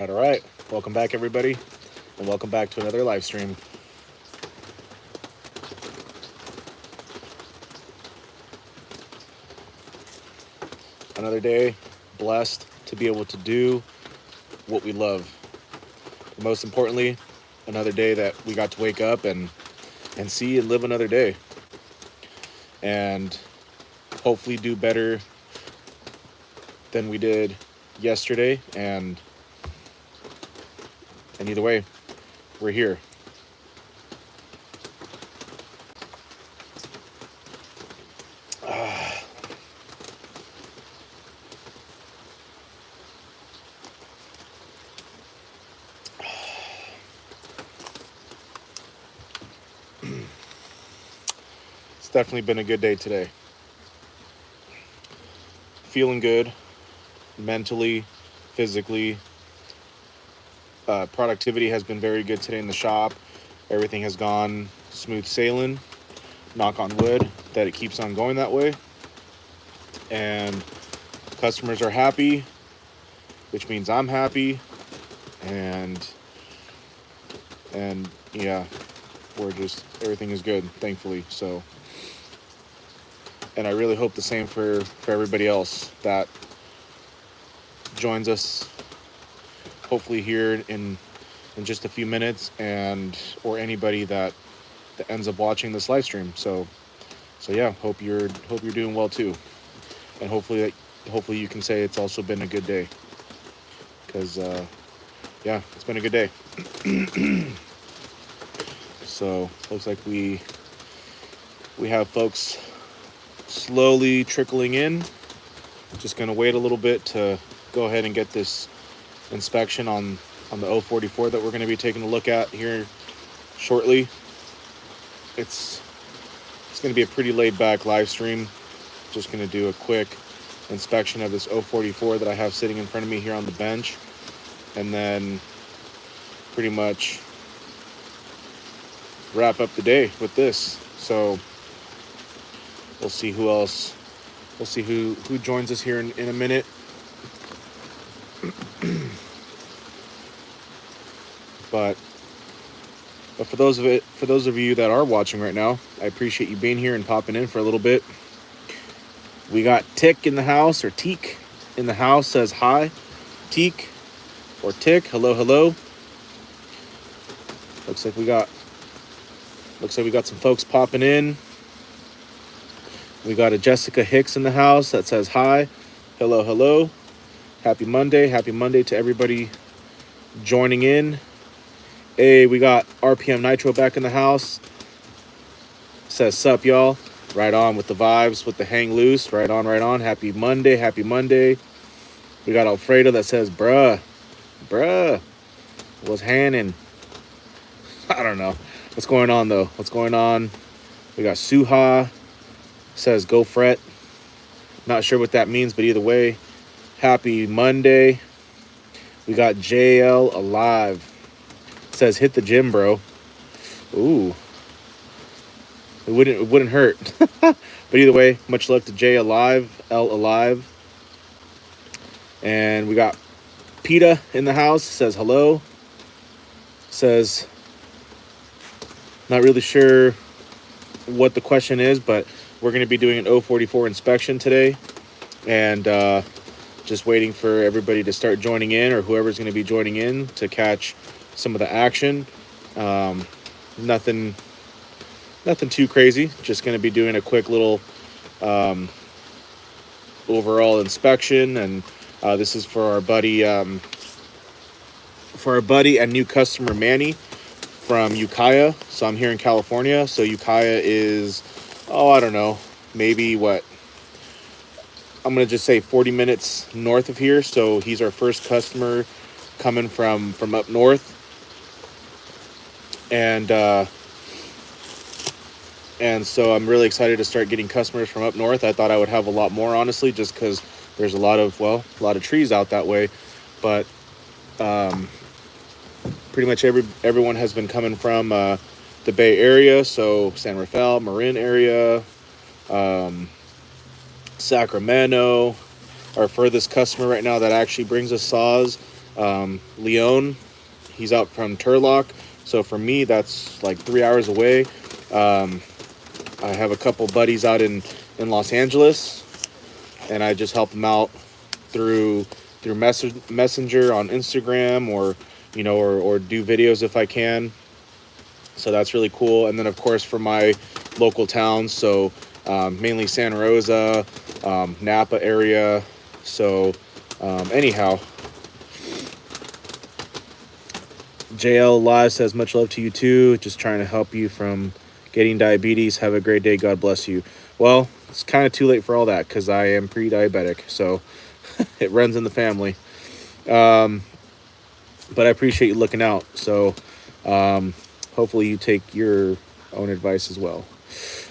All right. Welcome back, everybody, and welcome back to another live stream. Another day, blessed to be able to do what we love. Most importantly, another day that we got to wake up and see and live another day, and hopefully do better than we did yesterday. And either way, we're here. It's definitely been a good day today. Feeling good mentally, physically. Productivity has been very good today in the shop. Everything has gone smooth sailing. Knock on wood that it keeps on going that way. And customers are happy, which means I'm happy. And yeah, everything is good, thankfully. So, and I really hope the same for everybody else that joins us hopefully here in just a few minutes, and or anybody that ends up watching this live stream. So yeah, hope you're doing well too, and hopefully you can say it's also been a good day, because yeah, it's been a good day. So looks like we have folks slowly trickling in. Just gonna wait a little bit to go ahead and get this inspection on the 044 that we're going to be taking a look at here shortly. It's going to be a pretty laid back live stream. Just going to do a quick inspection of this 044 that I have sitting in front of me here on the bench, and then pretty much wrap up the day with this. So we'll see who else. We'll see who joins us here in a minute. But for those of you that are watching right now, I appreciate you being here and popping in for a little bit. We got Tick in the house, or Teak in the house, says hi. Teak or Tick, hello. Looks like we got some folks popping in. We got a Jessica Hicks in the house that says hi. Hello. Happy Monday to everybody joining in. Hey, we got RPM Nitro back in the house. Says sup, y'all. Right on with the vibes, with the hang loose. Right on. Happy Monday. We got Alfredo that says bruh. What's happening? I don't know. What's going on though? We got Suha. Says go fret. Not sure what that means, but either way, happy Monday. We got JL alive. Says hit the gym, bro. Ooh, it wouldn't hurt. But either way, much luck to J alive, L alive. And we got PETA in the house. Says hello. Says not really sure what the question is, but we're going to be doing an 044 inspection today, and just waiting for everybody to start joining in, or whoever's going to be joining in, to catch some of the action. Nothing too crazy. Just going to be doing a quick little overall inspection, and this is for our buddy and new customer Manny from Ukiah. So I'm here in California. So Ukiah is, I don't know, maybe what, I'm going to just say 40 minutes north of here. So he's our first customer coming from up north. And so I'm really excited to start getting customers from up north. I thought I would have a lot more, honestly, just because there's a lot of trees out that way. But pretty much everyone has been coming from the Bay Area, so San Rafael, Marin area, Sacramento. Our furthest customer right now that actually brings us saws Leon, he's out from Turlock. So for me, that's like 3 hours away. I have a couple buddies out in Los Angeles, and I just help them out through Messenger on Instagram, or or do videos if I can. So that's really cool. And then of course for my local towns, so mainly Santa Rosa, Napa area. So anyhow, JL Live says much love to you too. Just trying to help you from getting diabetes. Have a great day. God bless you. Well, it's kind of too late for all that because I am pre-diabetic, so it runs in the family. But I appreciate you looking out. So hopefully you take your own advice as well.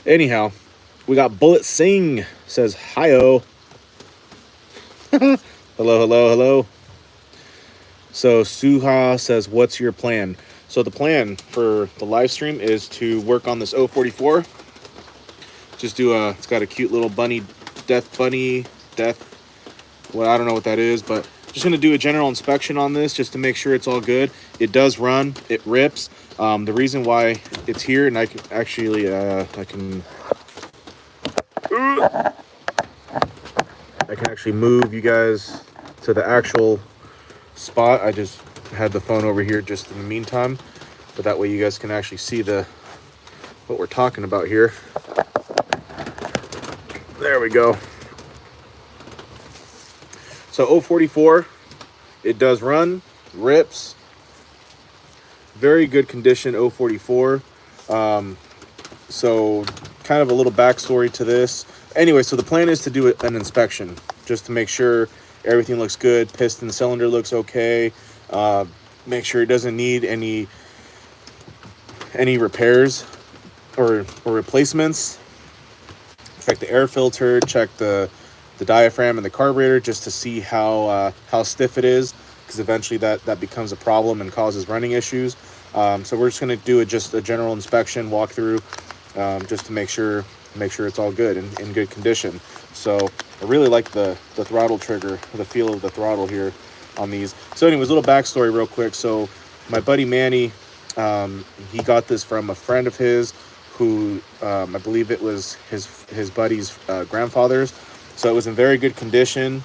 Anyhow, we got Bullet Singh says hi-oh. Hello, hello, hello. So Suha says, what's your plan? So the plan for the live stream is to work on this 044. Just do it's got a cute little death. Well, I don't know what that is, but just going to do a general inspection on this just to make sure it's all good. It does run, it rips. The reason why it's here, and I can actually, I can actually move you guys to the actual spot. I just had the phone over here just in the meantime, but that way you guys can actually see what we're talking about here. There we go. So 044, it does run, rips, very good condition 044. So kind of a little backstory to this. Anyway, so the plan is to do an inspection just to make sure everything looks good. Piston cylinder looks okay. Make sure it doesn't need any repairs or replacements. Check the air filter, check the diaphragm and the carburetor just to see how stiff it is, because eventually that becomes a problem and causes running issues. So we're just going to do just a general inspection walkthrough, just to make sure it's all good and in good condition. So I really like the throttle trigger, the feel of the throttle here on these. So anyways, a little backstory real quick. So my buddy Manny, he got this from a friend of his who I believe it was his buddy's grandfather's. So it was in very good condition.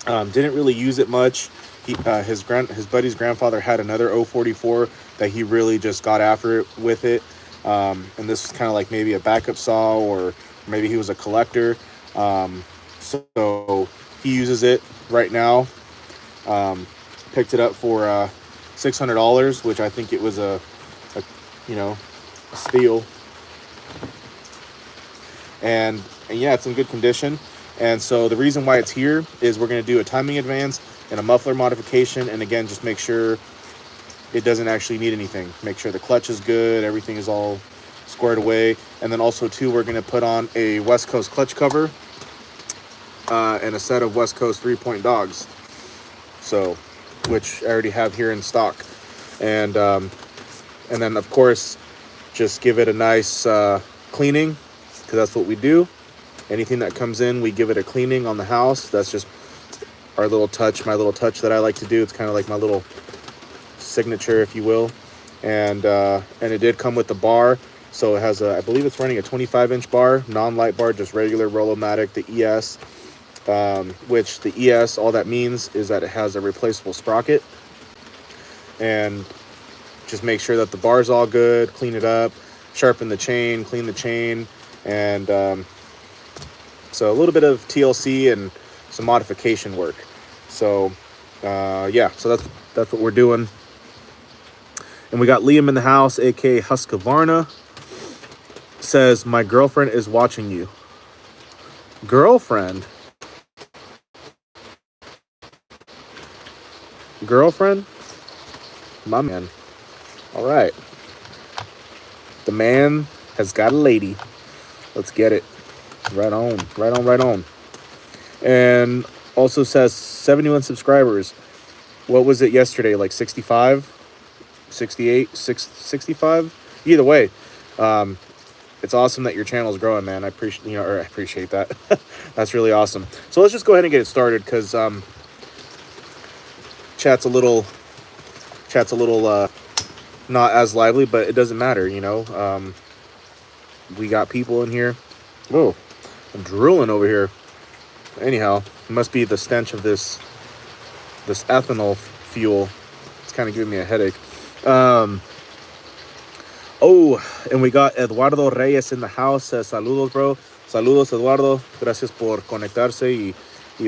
Didn't really use it much. His buddy's grandfather had another 044 that he really just got after it with it. And this was kind of like maybe a backup saw, or maybe he was a collector. So he uses it right now. Picked it up for $600, which I think it was a steal. And yeah, it's in good condition. And so the reason why it's here is we're going to do a timing advance and a muffler modification. And again, just make sure it doesn't actually need anything. Make sure the clutch is good, everything is all squared away. And then also too, we're going to put on a West Coast clutch cover and a set of West Coast 3-point dogs, so which I already have here in stock. And then of course just give it a nice cleaning, because that's what we do. Anything that comes in, we give it a cleaning on the house. That's just our little touch, my little touch that I like to do. It's kind of like my little signature, if you will. And it did come with the bar. So it has I believe it's running a 25-inch bar, non-light bar, just regular Roll-O-Matic, the ES. Which the ES, all that means is that it has a replaceable sprocket. And just make sure that the bar's all good, clean it up, sharpen the chain, clean the chain. And so a little bit of TLC and some modification work. So yeah, so that's what we're doing. And we got Liam in the house, aka Husqvarna. Says, my girlfriend is watching you. Girlfriend? My man. All right. The man has got a lady. Let's get it. Right on, right on, right on. And also says 71 subscribers. What was it yesterday? Like 65, 68, 65? Either way, it's awesome that your channel is growing, man. I appreciate that. That's really awesome. So let's just go ahead and get it started, because chat's a little not as lively, but it doesn't matter, you know. We got people in here. Oh, I'm drooling over here. Anyhow, it must be the stench of this ethanol fuel. It's kind of giving me a headache. Oh, and we got Eduardo Reyes in the house. Saludos, bro. Saludos, Eduardo. Gracias por conectarse y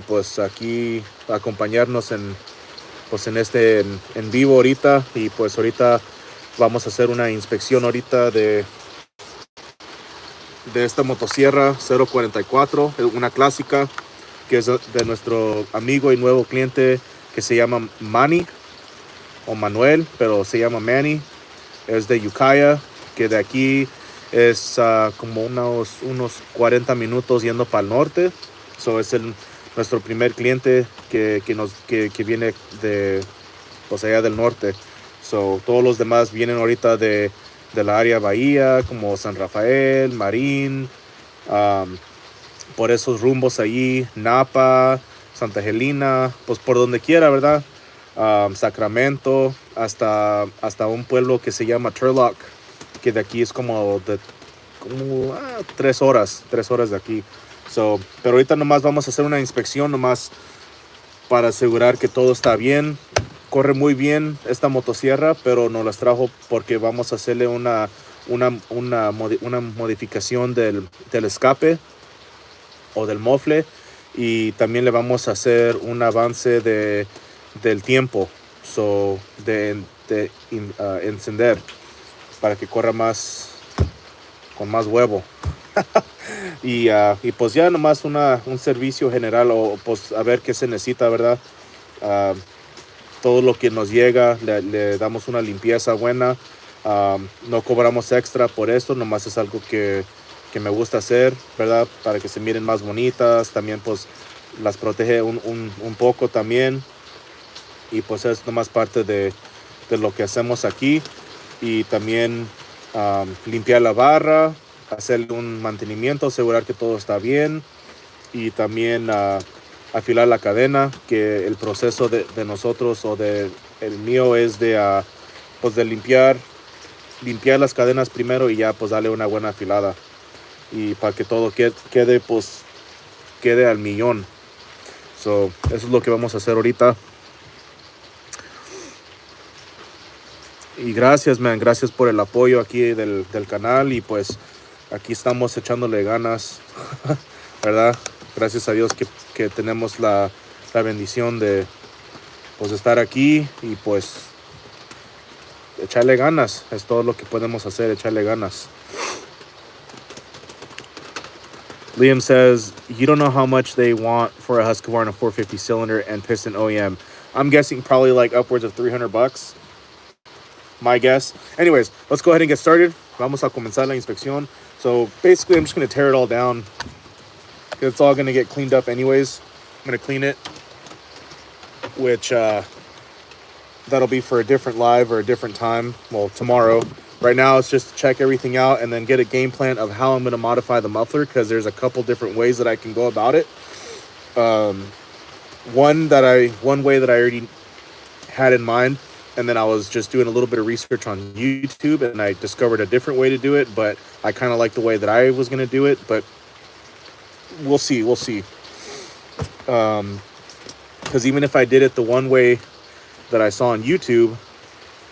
pues aquí acompañarnos en vivo ahorita. Y pues ahorita vamos a hacer una inspección ahorita de esta motosierra 044, una clásica que es de nuestro amigo y nuevo cliente que se llama Manny o Manuel, pero se llama Manny. Es de Ukiah, que de aquí es como unos 40 minutos yendo para el norte. So es nuestro primer cliente que viene de pues allá del norte. So todos los demás vienen ahorita de la área Bahía, como San Rafael, Marín, por esos rumbos allí, Napa, Santa Helena, pues por donde quiera, ¿verdad? Sacramento, hasta un pueblo que se llama Turlock, que de aquí es como 3 horas de aquí. So, pero ahorita nomás vamos a hacer una inspección nomás para asegurar que todo está bien. Corre muy bien esta motosierra, pero nos las trajo porque vamos a hacerle una modificación del escape o del muffler, y también le vamos a hacer un avance del tiempo, de encender, para que corra con más huevo. y pues ya nomás un servicio general, o pues a ver qué se necesita, ¿verdad? Todo lo que nos llega le damos una limpieza buena. No cobramos extra por esto, nomás es algo que me gusta hacer, ¿verdad? Para que se miren más bonitas. También pues las protege un poco también. Y pues es nomás parte de lo que hacemos aquí. Y también limpiar la barra, hacerle un mantenimiento, asegurar que todo está bien. Y también afilar la cadena, que el proceso de nosotros o el mío es de limpiar las cadenas primero y ya pues darle una buena afilada, y para que todo quede al millón. So, eso es lo que vamos a hacer ahorita. Y gracias, man, gracias por el apoyo aquí del canal, y pues aquí estamos echándole ganas, ¿verdad? Gracias a Dios que tenemos la bendición de pues estar aquí, y pues echarle ganas. Es todo lo que podemos hacer, echarle ganas. Liam says, you don't know how much they want for a Husqvarna 450 cylinder and piston OEM. I'm guessing probably like upwards of $300. My guess. Anyways, let's go ahead and get started. Vamos a comenzar la inspección. So basically, I'm just going to tear it all down. It's all going to get cleaned up anyways. I'm going to clean it, which that'll be for a different live or a different time. Well, tomorrow. Right now, it's just to check everything out and then get a game plan of how I'm going to modify the muffler, because there's a couple different ways that I can go about it. One way that I already had in mind, and then I was just doing a little bit of research on YouTube, and I discovered a different way to do it, but I kind of like the way that I was going to do it, but we'll see. Because even if I did it the one way that I saw on YouTube,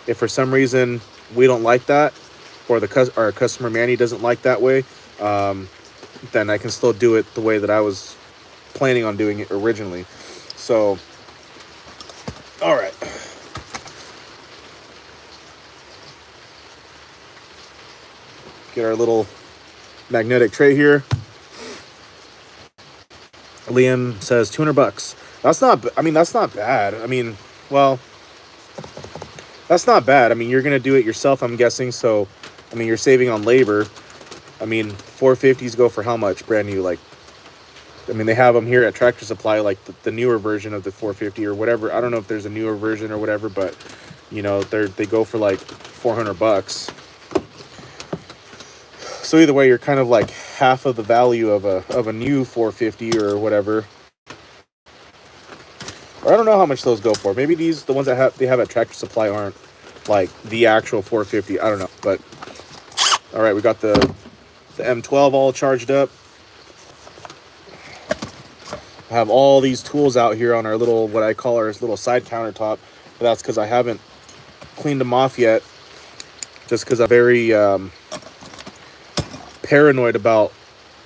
if for some reason we don't like that, or our customer Manny doesn't like that way, then I can still do it the way that I was planning on doing it originally. So, all right. Get our little magnetic tray here. Liam says $200. That's not bad. That's not bad. I mean, you're going to do it yourself, I'm guessing. So, I mean, you're saving on labor. I mean, 450s go for how much? Brand new, like, I mean, they have them here at Tractor Supply, like the newer version of the 450 or whatever. I don't know if there's a newer version or whatever, but, you know, they go for like $400. So either way, you're kind of like half of the value of a new 450 or whatever. All Or I don't know how much those go for. Maybe these, the ones that they have at Tractor Supply, aren't like the actual 450. I don't know. But all right, we got the M12 all charged up. I have all these tools out here on our little, what I call our little side countertop. But that's because I haven't cleaned them off yet. Just because I'm very paranoid about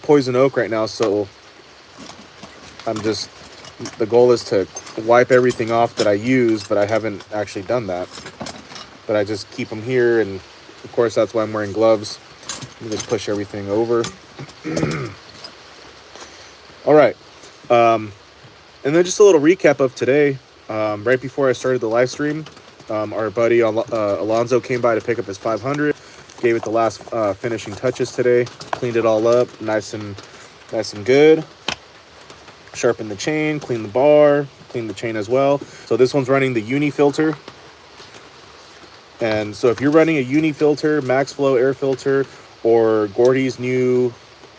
poison oak right now. So the goal is to wipe everything off that I use, but I haven't actually done that. But I just keep them here, and of course that's why I'm wearing gloves. Let me just push everything over. All right. And then just a little recap of today. Right before I started the live stream, our buddy Alonzo came by to pick up his 500. Gave it the last finishing touches today. Cleaned it all up, nice and good. Sharpened the chain, cleaned the bar, cleaned the chain as well. So this one's running the uni filter. And so if you're running a uni filter, max flow air filter, or Gordy's new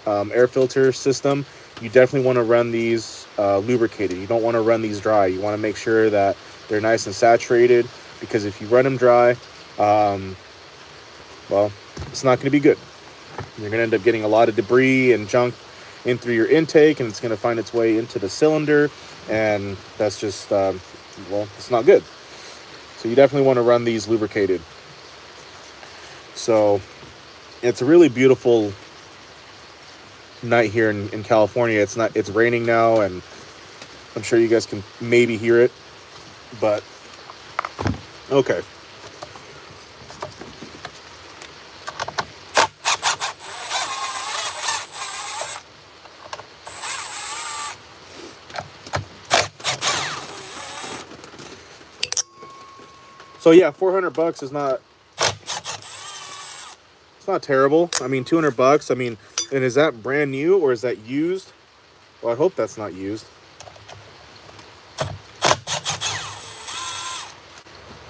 air filter system, you definitely want to run these lubricated. You don't want to run these dry. You want to make sure that they're nice and saturated, because if you run them dry, well, it's not going to be good. You're going to end up getting a lot of debris and junk in through your intake, and it's going to find its way into the cylinder, and that's just, well, it's not good. So you definitely want to run these lubricated. So it's a really beautiful night here in California. It's raining now, and I'm sure you guys can maybe hear it, but okay. So yeah, $400 is not, it's not terrible. I mean, $200. I mean, and is that brand new or is that used? Well, I hope that's not used.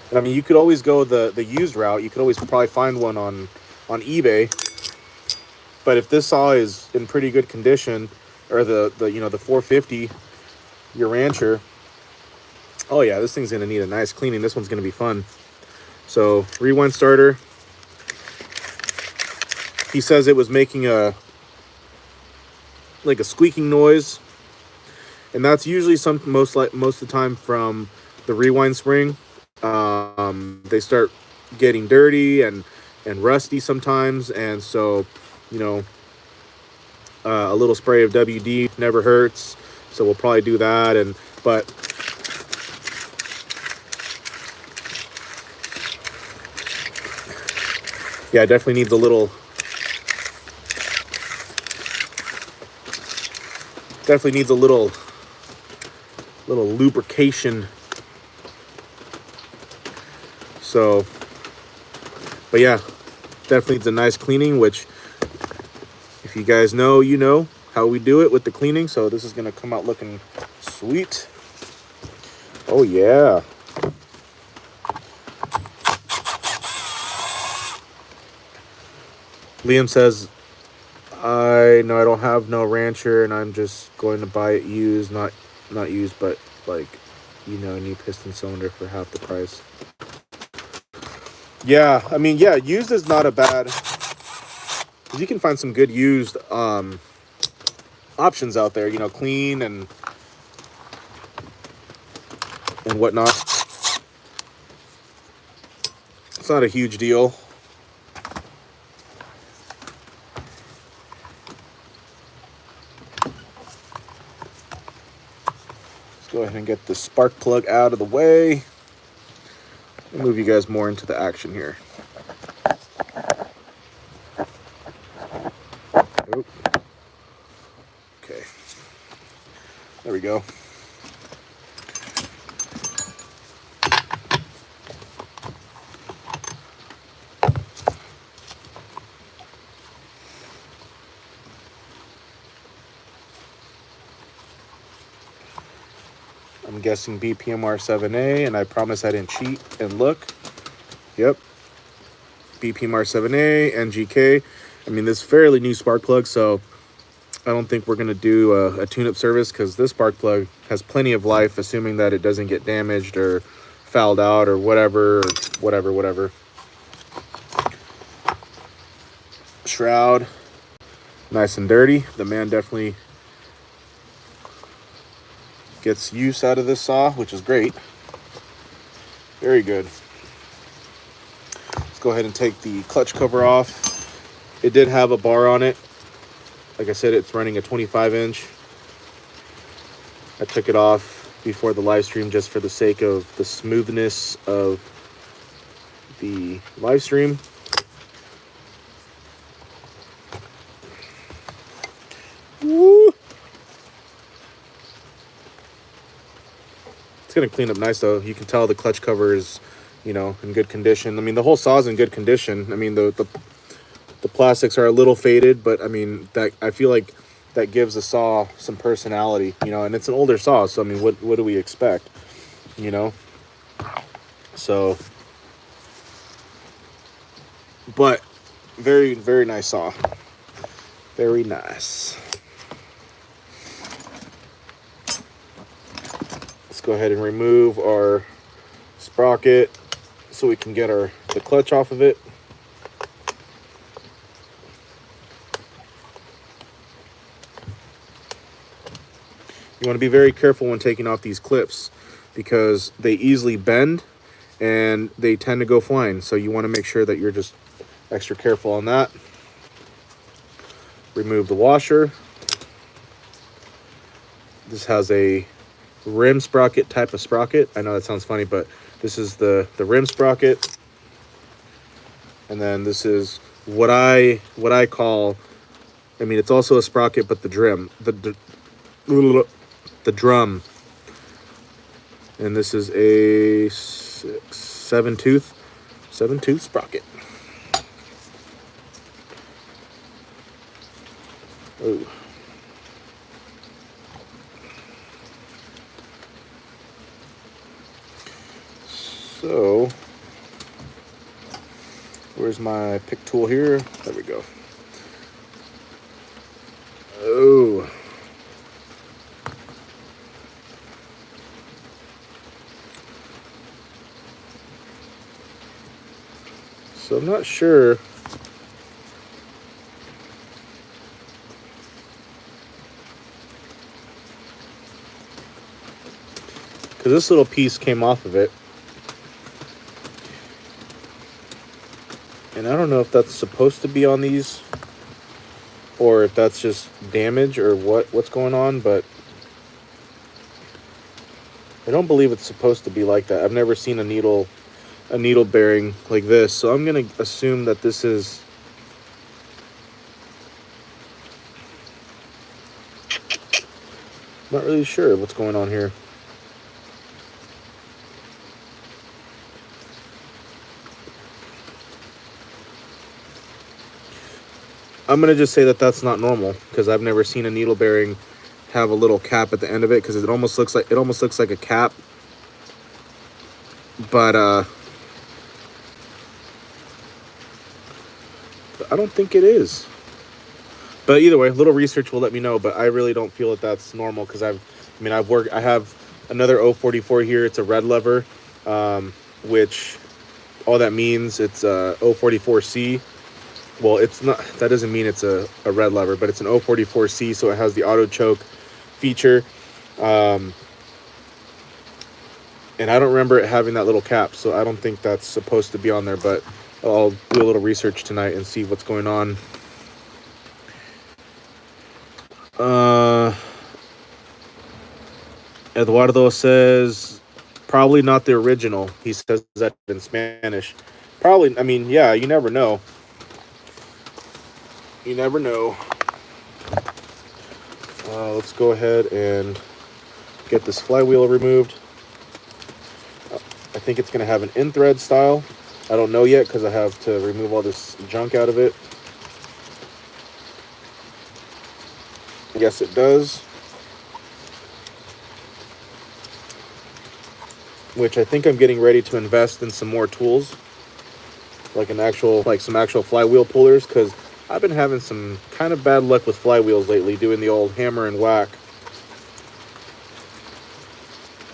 And I mean, you could always go the used route. You could always probably find one on eBay. But if this saw is in pretty good condition, or the 450, your Rancher, oh yeah, this thing's gonna need a nice cleaning. This one's gonna be fun. So rewind starter. He says it was making like a squeaking noise, and that's usually most of the time from the rewind spring. They start getting dirty and rusty sometimes, and so a little spray of WD never hurts. So we'll probably do that, but yeah, it definitely needs a little lubrication. So, but yeah, definitely needs a nice cleaning, which if you guys know, you know how we do it with the cleaning. So this is gonna come out looking sweet. Oh yeah. Liam says, I don't have no Rancher, and I'm just going to buy it used, not used, but like, a new piston cylinder for half the price. Yeah, I mean, yeah, used is not a bad, you can find some good used options out there, clean and whatnot. It's not a huge deal. Go ahead and get the spark plug out of the way. I'll move you guys more into the action here. Oop. Okay. There we go. I'm guessing BPMR7A, and I promise I didn't cheat and look. Yep. BPMR7A, NGK. I mean, this is fairly new spark plug, so I don't think we're going to do a tune-up service because this spark plug has plenty of life, assuming that it doesn't get damaged or fouled out or whatever, whatever. Shroud, nice and dirty. The man definitely gets use out of this saw, which is great. Very good. Let's go ahead and take the clutch cover off. It did have a bar on it. Like I said, it's running a 25-inch. I took it off before the live stream just for the sake of the smoothness of the live stream. Woo! It's gonna clean up nice though. You can tell the clutch cover is, you know, in good condition. I mean, the whole saw is in good condition. I mean, the plastics are a little faded, but I mean, that I feel like that gives the saw some personality, you know, and it's an older saw, so I mean, what do we expect, you know? So, but very, very nice saw. Very nice. Let's go ahead and remove our sprocket so we can get the clutch off of it. You want to be very careful when taking off these clips because they easily bend and they tend to go flying. So you want to make sure that you're just extra careful on that. Remove the washer. This has a rim sprocket type of sprocket. I know that sounds funny, but this is the rim sprocket. And then this is what I call, I mean, it's also a sprocket, but the drum, and this is a seven tooth sprocket. Oh, so where's my pick tool here? There we go. Oh, so I'm not sure. Because this little piece came off of it. And I don't know if that's supposed to be on these or if that's just damage or what's going on, but I don't believe it's supposed to be like that. I've never seen a needle bearing like this, so I'm gonna assume that this is not really sure what's going on here. I'm gonna just say that that's not normal because I've never seen a needle bearing have a little cap at the end of it because it almost looks like a cap, but I don't think it is. But either way, a little research will let me know. But I really don't feel that that's normal because I have another 044 here. It's a red lever, which all that means it's 044C. Well, it's not. That doesn't mean it's a red lever, but it's an 044C, so it has the auto choke feature. And I don't remember it having that little cap, so I don't think that's supposed to be on there. But I'll do a little research tonight and see what's going on. Eduardo says probably not the original. He says that in Spanish. Probably. I mean, yeah. You never know. You never know. Let's go ahead and get this flywheel removed. I think it's going to have an in-thread style. I don't know yet because I have to remove all this junk out of it. Yes, it does. Which I think I'm getting ready to invest in some more tools, like some actual flywheel pullers, because I've been having some kind of bad luck with flywheels lately, doing the old hammer and whack.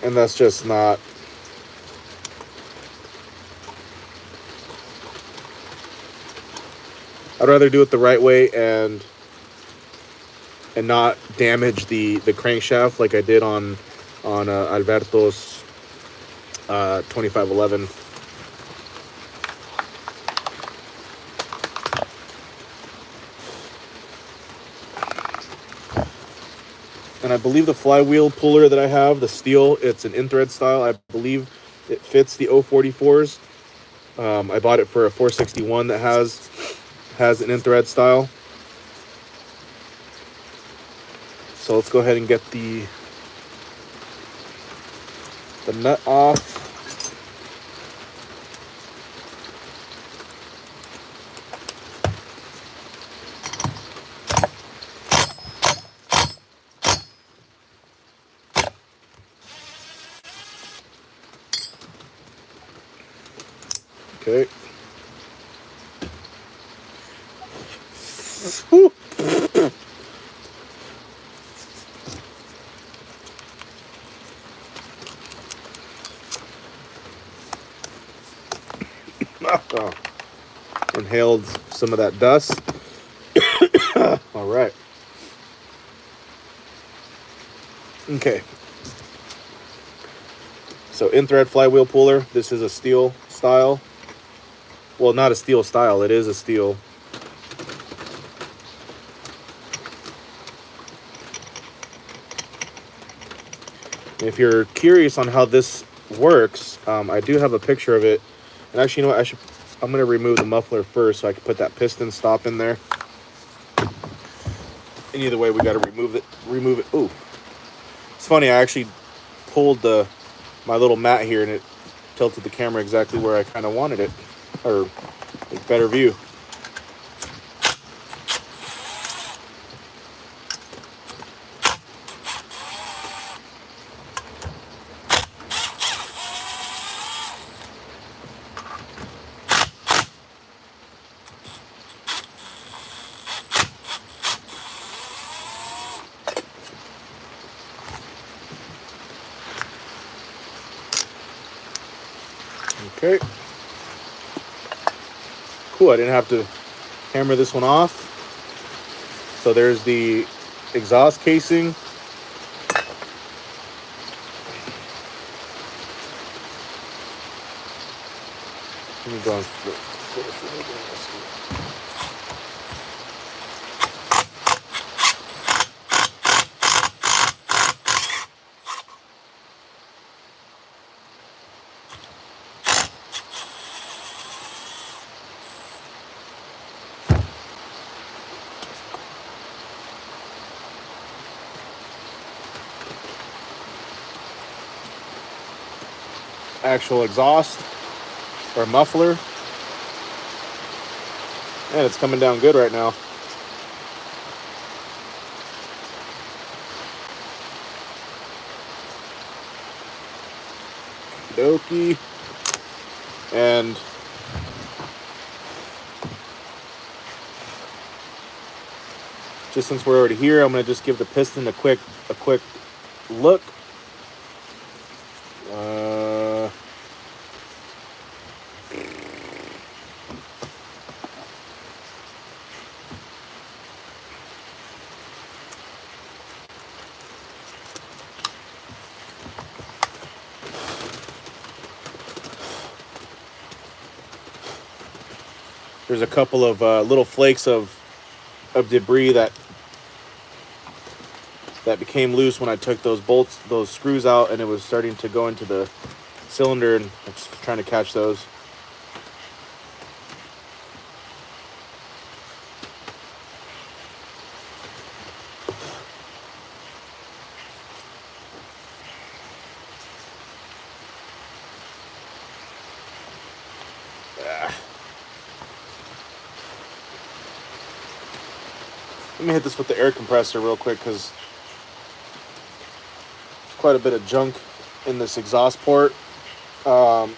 And that's just not... I'd rather do it the right way and not damage the crankshaft like I did on Alberto's 2511. And I believe the flywheel puller that I have, the steel, it's an in-thread style. I believe it fits the 044s. I bought it for a 461 that has an in-thread style. So let's go ahead and get the nut off. Okay. Oh. Inhaled some of that dust. All right. Okay. So in-thread flywheel puller. This is a steel style. Well, not a steel style. It is a steel. If you're curious on how this works, I do have a picture of it. And actually, you know what? I'm going to remove the muffler first so I can put that piston stop in there. And either way, we got to remove it. Ooh. It's funny, I actually pulled my little mat here and it tilted the camera exactly where I kind of wanted it. Or a better view. Okay. Cool, I didn't have to hammer this one off. So there's the exhaust casing. Let me go and actual exhaust or muffler, and it's coming down good right now. Okie dokie. And just since we're already here, I'm going to just give the piston a quick look. There's a couple of little flakes of debris that became loose when I took those screws out, and it was starting to go into the cylinder, and I'm just trying to catch those. Let me hit this with the air compressor real quick because there's quite a bit of junk in this exhaust port. Quite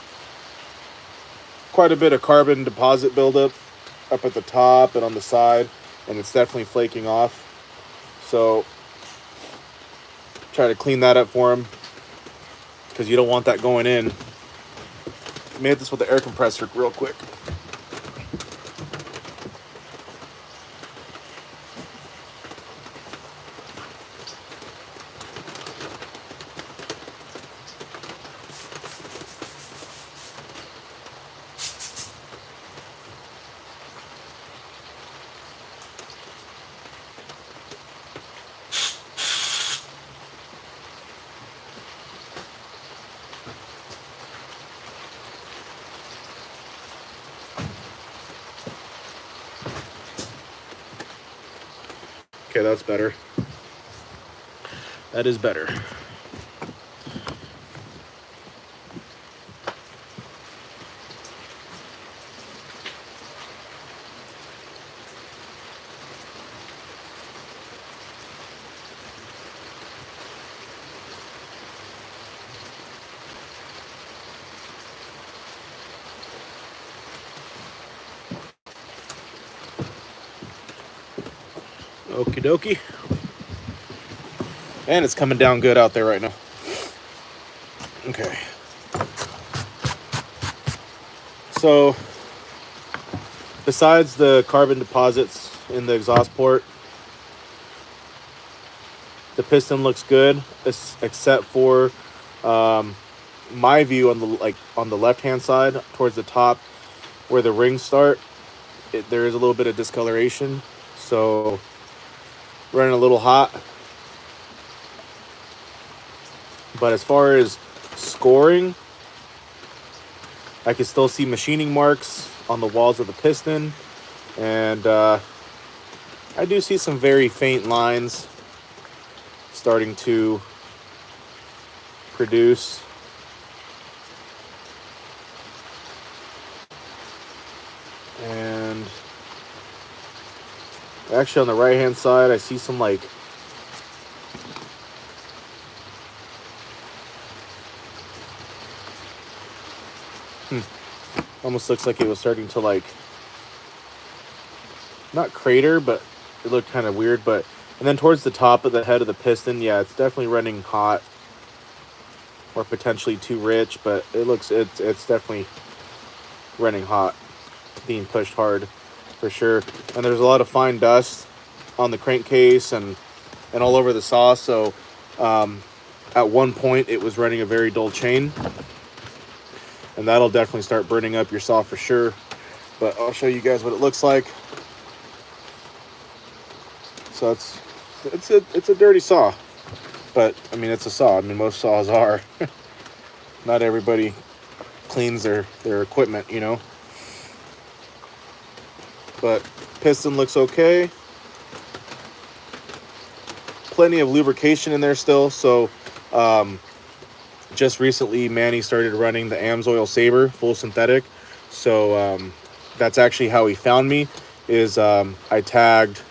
a bit of carbon deposit buildup. up at the top and on the side, and it's definitely flaking off. So try to clean that up for him, because you don't want that going in. Made this with the air compressor real quick. Okay, that's better. That is better. Okie dokie. And it's coming down good out there right now. Okay. So, besides the carbon deposits in the exhaust port, the piston looks good, except for my view on the left-hand side towards the top where the rings start. There is a little bit of discoloration, so running a little hot. But as far as scoring, I can still see machining marks on the walls of the piston, and I do see some very faint lines starting to produce. And actually on the right hand side I see some like almost looks like it was starting to like not crater, but it looked kind of weird. But and then towards the top of the head of the piston, yeah, it's definitely running hot or potentially too rich, but it's definitely running hot, being pushed hard for sure. And there's a lot of fine dust on the crankcase and all over the saw. So at one point it was running a very dull chain, and that'll definitely start burning up your saw for sure. But I'll show you guys what it looks like. So it's a dirty saw, but I mean, it's a saw. I mean, most saws are. Not everybody cleans their equipment, you know. But piston looks okay. Plenty of lubrication in there still. So just recently Manny started running the AMSOIL Sabre full synthetic. So that's actually how he found me, is I tagged,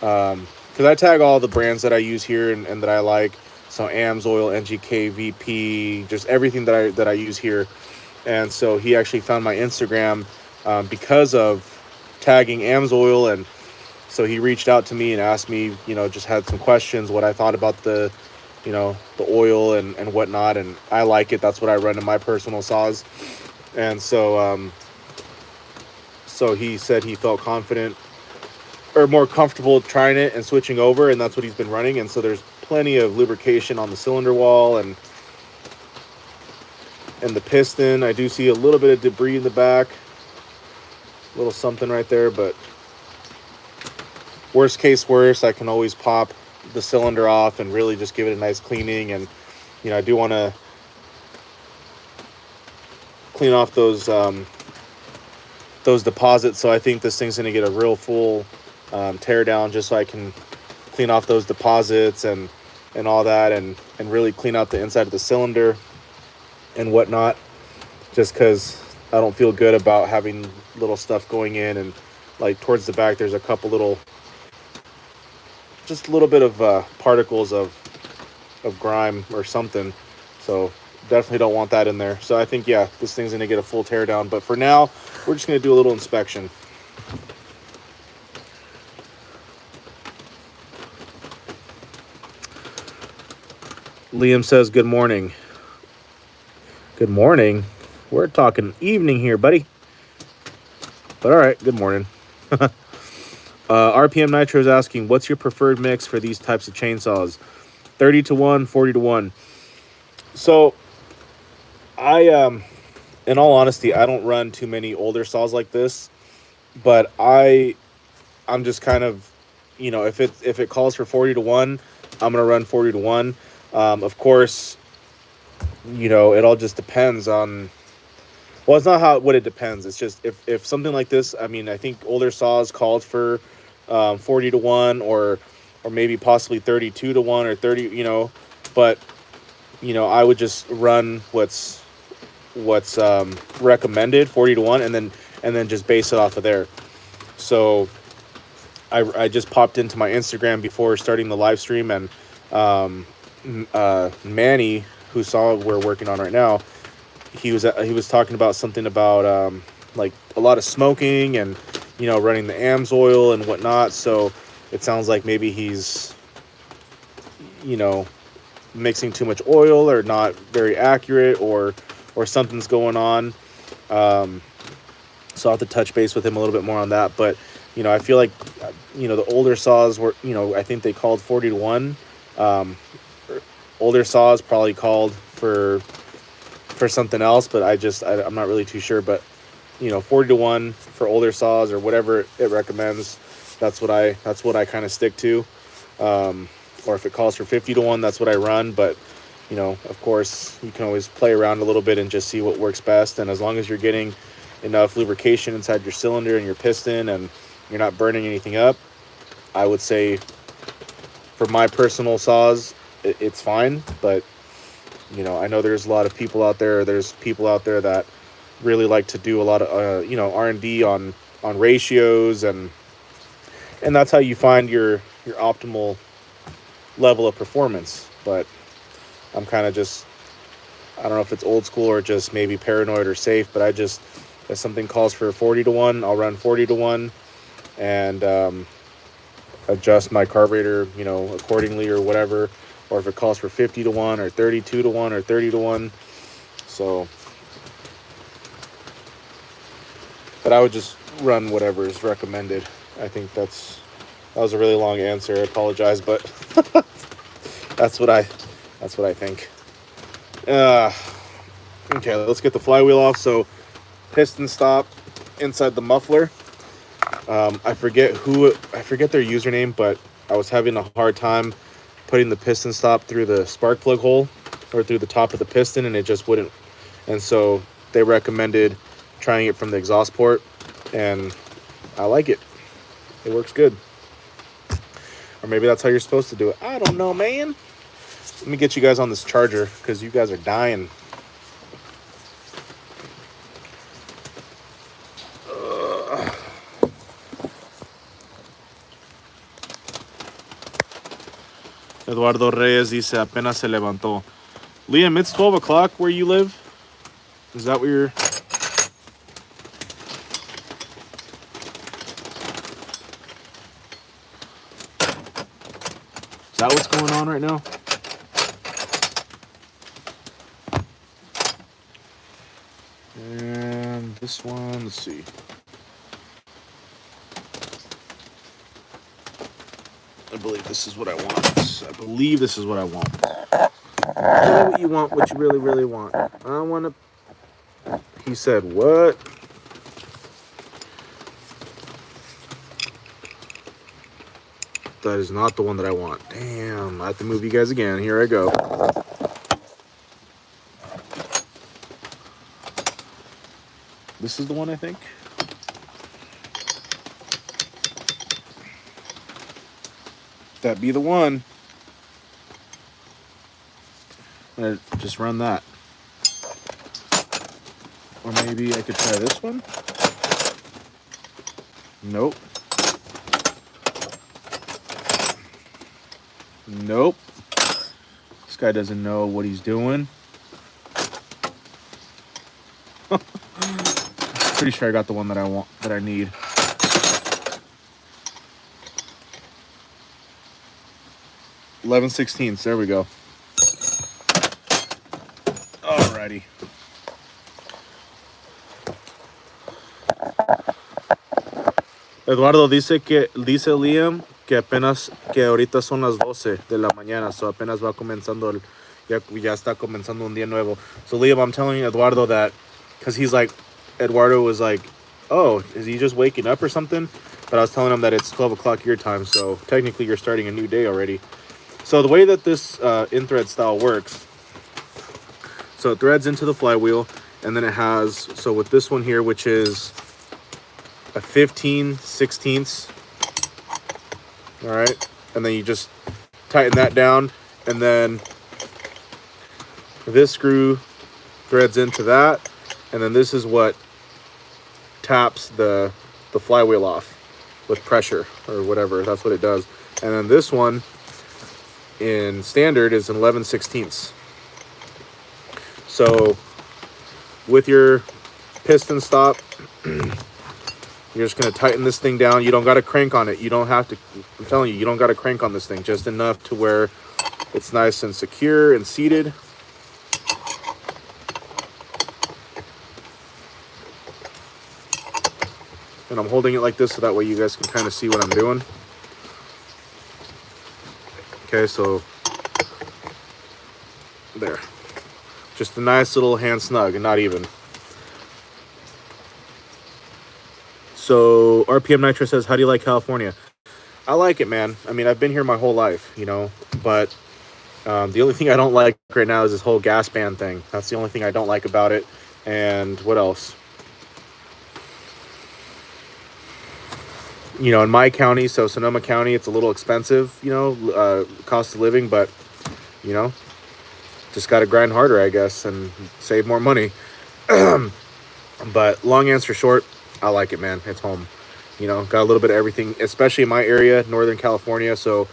because I tag all the brands that I use here and that I like. So AMSOIL, NGK, VP, just everything that I use here. And so he actually found my Instagram because of tagging AMSOIL, and so he reached out to me and asked me, you know, just had some questions, what I thought about the, you know, the oil and whatnot. And I like it. That's what I run in my personal saws. And so so he said he felt confident or more comfortable trying it and switching over, and that's what he's been running. And so there's plenty of lubrication on the cylinder wall and the piston. I do see a little bit of debris in the back, a little something right there, but worst case worst, I can always pop the cylinder off and really just give it a nice cleaning. And you know, I do want to clean off those deposits. So I think this thing's going to get a real full tear down, just so I can clean off those deposits and all that, and really clean out the inside of the cylinder and whatnot, just because I don't feel good about having little stuff going in. And like towards the back there's a couple little, just a little bit of particles of grime or something, so definitely don't want that in there. So I think, yeah, this thing's gonna get a full tear down, but for now we're just gonna do a little inspection. Liam says, good morning. Good morning. We're talking evening here, buddy. But all right, good morning. RPM Nitro is asking, what's your preferred mix for these types of chainsaws? 30 to 1, 40 to 1. So, in all honesty, I don't run too many older saws like this, but I'm just kind of, if it calls for 40 to 1, I'm going to run 40 to 1. Of course, it all just depends on, well, it's not what it depends. It's just if something like this, I mean, I think older saws called for 40 to 1 or maybe possibly 32 to 1 or 30, but I would just run what's recommended, 40 to 1, and then just base it off of there. So I just popped into my Instagram before starting the live stream, and Manny, whose saw we're working on right now, he was talking about something about like a lot of smoking and running the AMSOIL and whatnot. So it sounds like maybe he's mixing too much oil or not very accurate, or something's going on. So I'll have to touch base with him a little bit more on that. But I feel like the older saws were, I think they called 40 to 1. Older saws probably called for something else, but I'm not really too sure. But 40 to 1 for older saws or whatever it recommends, that's what I kind of stick to. Or if it calls for 50 to 1, that's what I run. But of course, you can always play around a little bit and just see what works best. And as long as you're getting enough lubrication inside your cylinder and your piston and you're not burning anything up, I would say for my personal saws, it's fine. But I know there's a lot of people out there. There's people out there that really like to do a lot of R&D on ratios, and that's how you find your optimal level of performance. But I'm kind of just, I don't know if it's old school or just maybe paranoid or safe, but if something calls for 40 to 1, I'll run 40 to 1 and adjust my carburetor, accordingly or whatever. Or if it calls for 50 to 1 or 32 to 1 or 30 to 1. So, but I would just run whatever is recommended. I think that was a really long answer. I apologize, but that's what I think. Okay, let's get the flywheel off. So, piston stop inside the muffler. I forget their username, but I was having a hard time putting the piston stop through the spark plug hole or through the top of the piston, and it just wouldn't. And so they recommended trying it from the exhaust port, and I like it. It works good. Or maybe that's how you're supposed to do it. I don't know, man. Let me get you guys on this charger because you guys are dying. Eduardo Reyes dice, apenas se levantó. Liam, it's 12 o'clock where you live? Is that where you're... Is that what's going on right now? And this one, let's see. I believe this is what I want. Tell me what you want, what you really, really want. I want to... He said, what? That is not the one that I want. Damn, I have to move you guys again. Here I go. This is the one, I think. That be the one. I'm gonna just run that. Or maybe I could try this one. Nope. Nope. This guy doesn't know what he's doing. Pretty sure I got the one that I want, that I need. $11/16. There we go. Alrighty. Eduardo dice Liam que apenas que ahorita son las 12 de la mañana, so apenas va comenzando ya está comenzando un día nuevo. So Liam, I'm telling Eduardo that because he's like, Eduardo was like, oh, is he just waking up or something? But I was telling him that it's 12 o'clock your time, so technically you're starting a new day already. So the way that this in-thread style works, so it threads into the flywheel, and then it has, so with this one here, which is a 15/16, all right, and then you just tighten that down, and then this screw threads into that, and then this is what taps the flywheel off with pressure or whatever. That's what it does. And then this one in standard is an 11/16. So with your piston stop, you're just going to tighten this thing down. You don't got to crank on it. You don't have to, I'm telling you, you don't got to crank on this thing. Just enough to where it's nice and secure and seated. And I'm holding it like this so that way you guys can kind of see what I'm doing. Okay, so there. Just a nice little hand snug and not even. So RPM Nitro says, how do you like California? I like it, man. I mean, I've been here my whole life, you know, but the only thing I don't like right now is this whole gas ban thing. That's the only thing I don't like about it. And what else? You know, in my county, so Sonoma County, it's a little expensive, you know, cost of living, but, you know, just got to grind harder, I guess, and save more money. But long answer short, I like it, man. It's home. You know, got a little bit of everything, especially in my area, Northern California. So,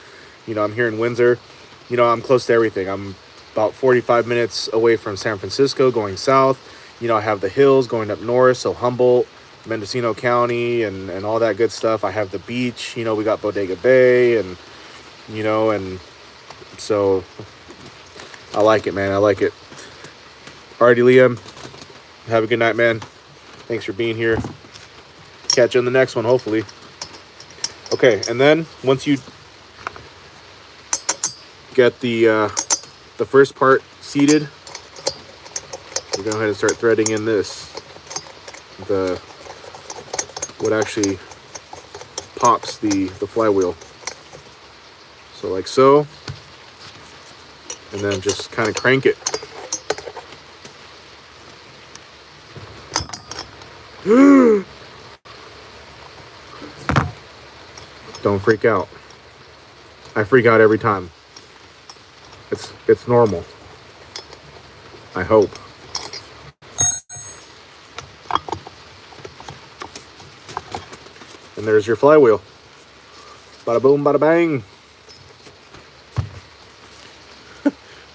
you know, I'm here in Windsor. You know, I'm close to everything. I'm about 45 minutes away from San Francisco going south. You know, I have the hills going up north, so Humboldt, Mendocino County, and all that good stuff. I have the beach. You know, we got Bodega Bay, and, you know, and so I like it, man. I like it. Alrighty, Liam. Have a good night, man. Thanks for being here. Catch you on the next one, hopefully. Okay, and then once you get the first part seated, we're going to go ahead and start threading in this. What actually pops the flywheel. So like so. And then just kind of crank it. Don't freak out. I freak out every time. It's normal. I hope. And there's your flywheel. Bada boom, bada bang.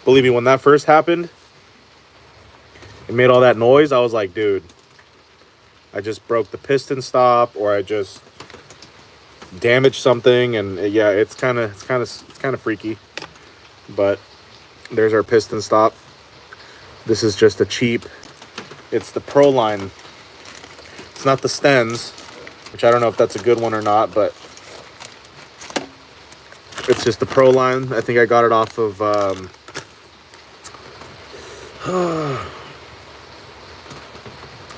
Believe me, when that first happened, it made all that noise. I was like, dude, I just broke the piston stop, or I just damaged something. And yeah, it's kind of freaky. But there's our piston stop. This is just a cheap. It's the Pro line. It's not the Stens, which I don't know if that's a good one or not, but it's just the Pro line. I think I got it off of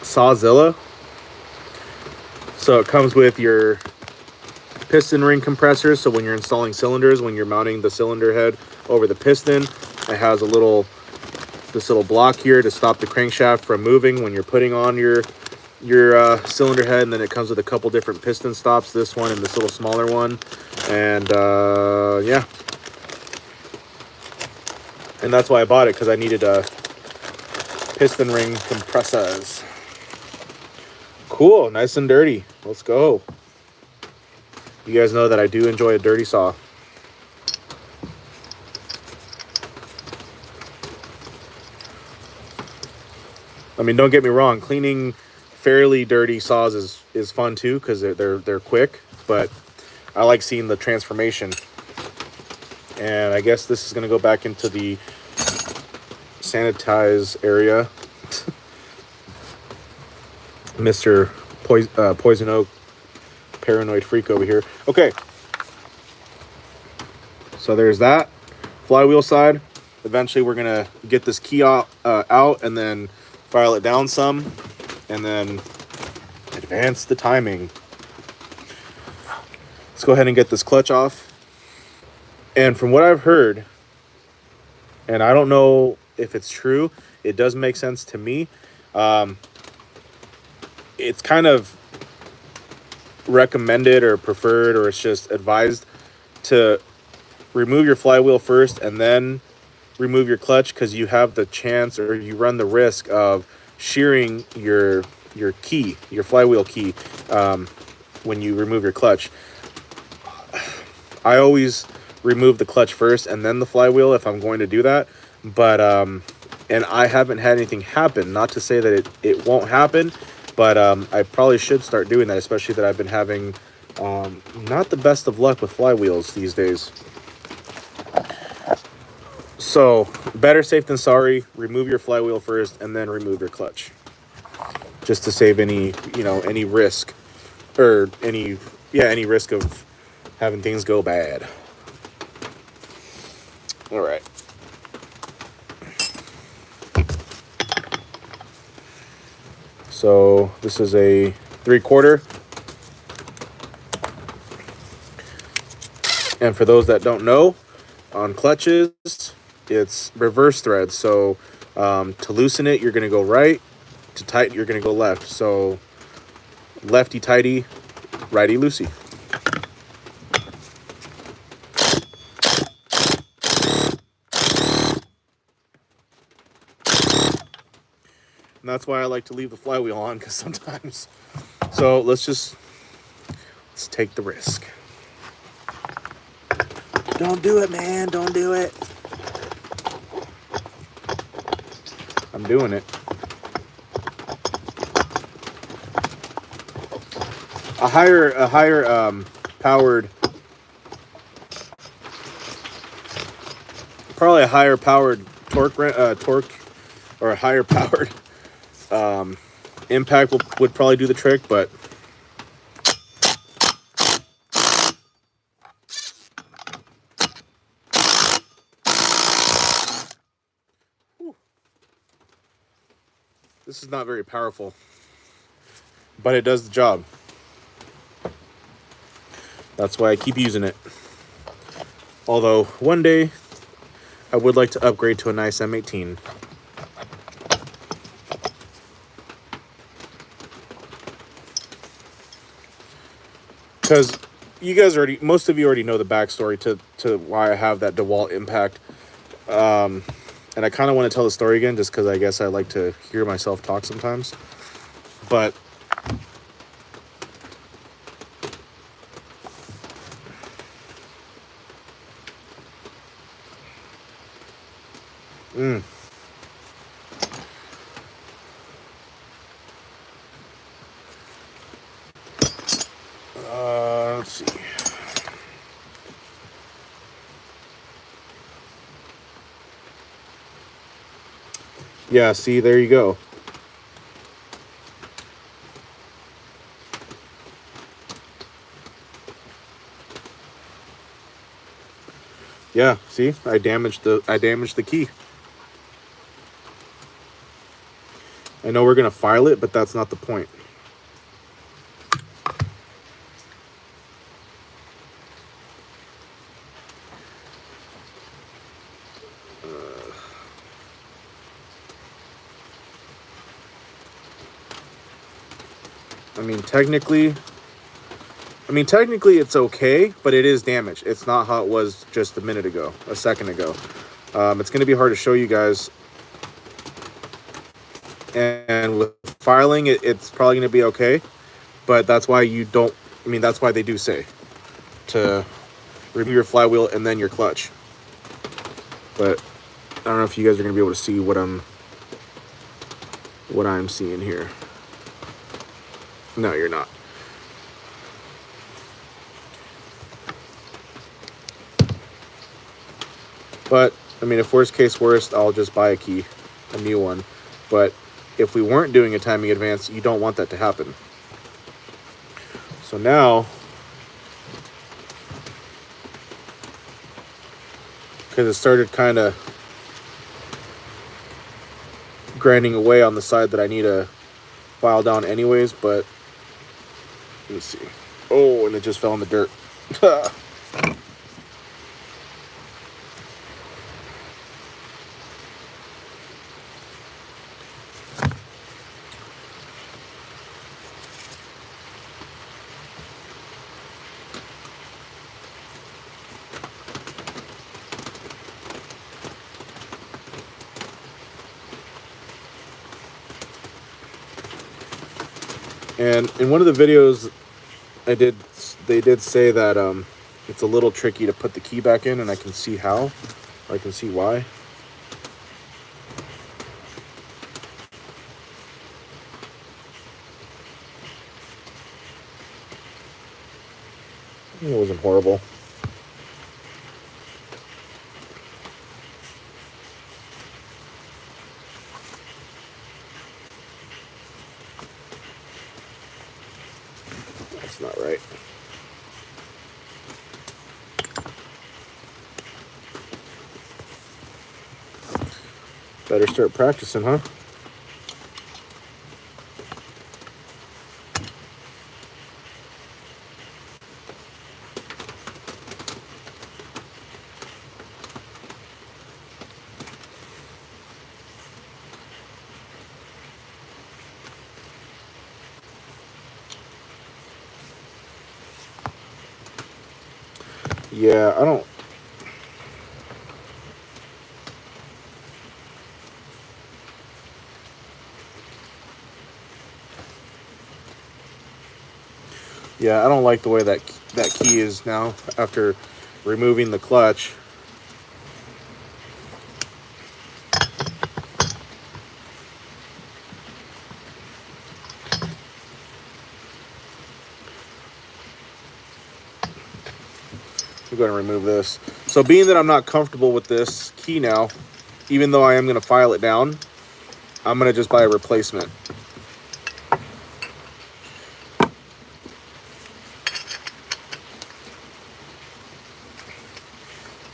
Sawzilla. So it comes with your piston ring compressor. So when you're installing cylinders, when you're mounting the cylinder head over the piston, it has this little block here to stop the crankshaft from moving when you're putting on your cylinder head. And then it comes with a couple different piston stops, this one and this little smaller one. And yeah, and that's why I bought it, because I needed piston ring compressors. Cool, nice and dirty. Let's go. You guys know that I do enjoy a dirty saw. I mean, don't get me wrong, cleaning fairly dirty saws is fun too, because they're quick, but I like seeing the transformation. And I guess this is going to go back into the sanitize area. Mr. Poison Oak paranoid freak over here. Okay, so there's that flywheel side. Eventually we're gonna get this key out and then file it down some, and then advance the timing. Let's go ahead and get this clutch off. And from what I've heard, and I don't know if it's true, it does make sense to me. It's kind of recommended or preferred, or it's just advised to remove your flywheel first and then remove your clutch, because you have the chance, or you run the risk of shearing your key, your flywheel key, when you remove your clutch. I always remove the clutch first and then the flywheel if I'm going to do that, but and I haven't had anything happen. Not to say that it won't happen, but I probably should start doing that, especially that I've been having not the best of luck with flywheels these days. So better safe than sorry. Remove your flywheel first and then remove your clutch, just to save any risk, or any risk of having things go bad. All right. So this is a 3/4. And for those that don't know, on clutches, it's reverse thread. So to loosen it, you're going to go right. To tighten, you're going to go left. So lefty tighty, righty loosey. And that's why I like to leave the flywheel on, because sometimes. So let's take the risk. Don't do it, man. Don't do it. I'm doing it. A higher powered, probably a higher powered torque, or a higher powered impact would probably do the trick, but this is not very powerful, but it does the job. That's why I keep using it. Although one day I would like to upgrade to a nice M18. Because you guys most of you already know the backstory to why I have that DeWalt impact. And I kind of want to tell the story again, just because I guess I like to hear myself talk sometimes. But let's see. Yeah, see, there you go. Yeah, see, I damaged the key. I know we're gonna file it, but that's not the point. I mean, technically it's okay, but it is damaged. It's not how it was just a second ago. It's going to be hard to show you guys. And with filing, it's probably going to be okay. But that's why that's why they do say to remove your flywheel and then your clutch. But I don't know if you guys are going to be able to see what I'm seeing here. No, you're not. But I mean, if worst case worst, I'll just buy a new one. But if we weren't doing a timing advance, you don't want that to happen. So now, because it started kind of grinding away on the side that I need to file down anyways, but let me see. Oh, and it just fell in the dirt. And in one of the videos I did, they did say that it's a little tricky to put the key back in, and I can see how. I can see why. It wasn't horrible. That's not right. Better start practicing, huh? Yeah, I don't. Yeah, I don't like the way that key is now after removing the clutch. I'm going to remove this. So being that I'm not comfortable with this key now, even though I am going to file it down, I'm going to just buy a replacement.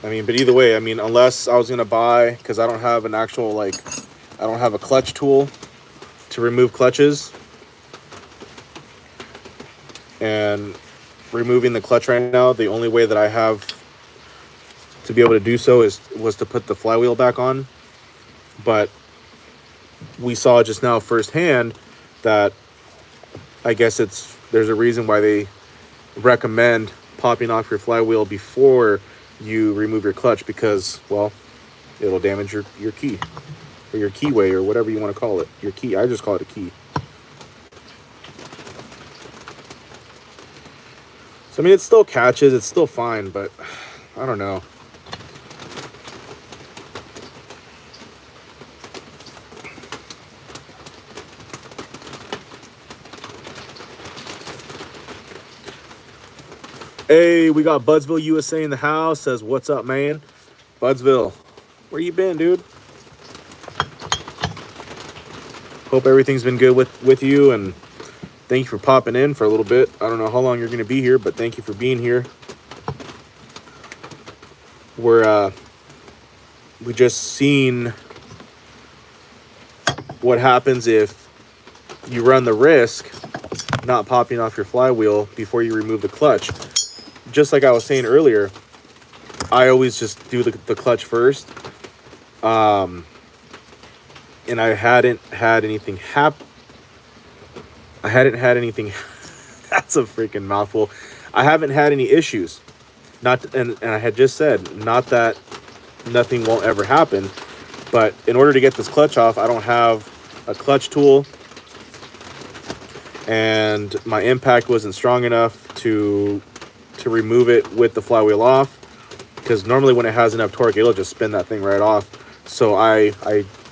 I mean, but either way, I mean, unless I was going to buy, because I don't have an actual, like, I don't have a clutch tool to remove clutches. And removing the clutch right now, the only way that I have to be able to do so was to put the flywheel back on. But we saw just now firsthand that I guess there's a reason why they recommend popping off your flywheel before you remove your clutch, because, well, it'll damage your key or your keyway or whatever you want to call it. Your key, I just call it a key. So I mean, it still catches, it's still fine, but I don't know. Hey, we got Budsville, USA in the house. Says, what's up, man? Budsville, where you been, dude? Hope everything's been good with you, and thank you for popping in for a little bit. I don't know how long you're going to be here, but thank you for being here. We just seen what happens if you run the risk not popping off your flywheel before you remove the clutch. Just like I was saying earlier, I always just do the clutch first. And I hadn't had anything happen. That's a freaking mouthful. I haven't had any issues. And I had just said, not that nothing won't ever happen, but in order to get this clutch off, I don't have a clutch tool, and my impact wasn't strong enough to remove it with the flywheel off, because normally when it has enough torque, it'll just spin that thing right off. So I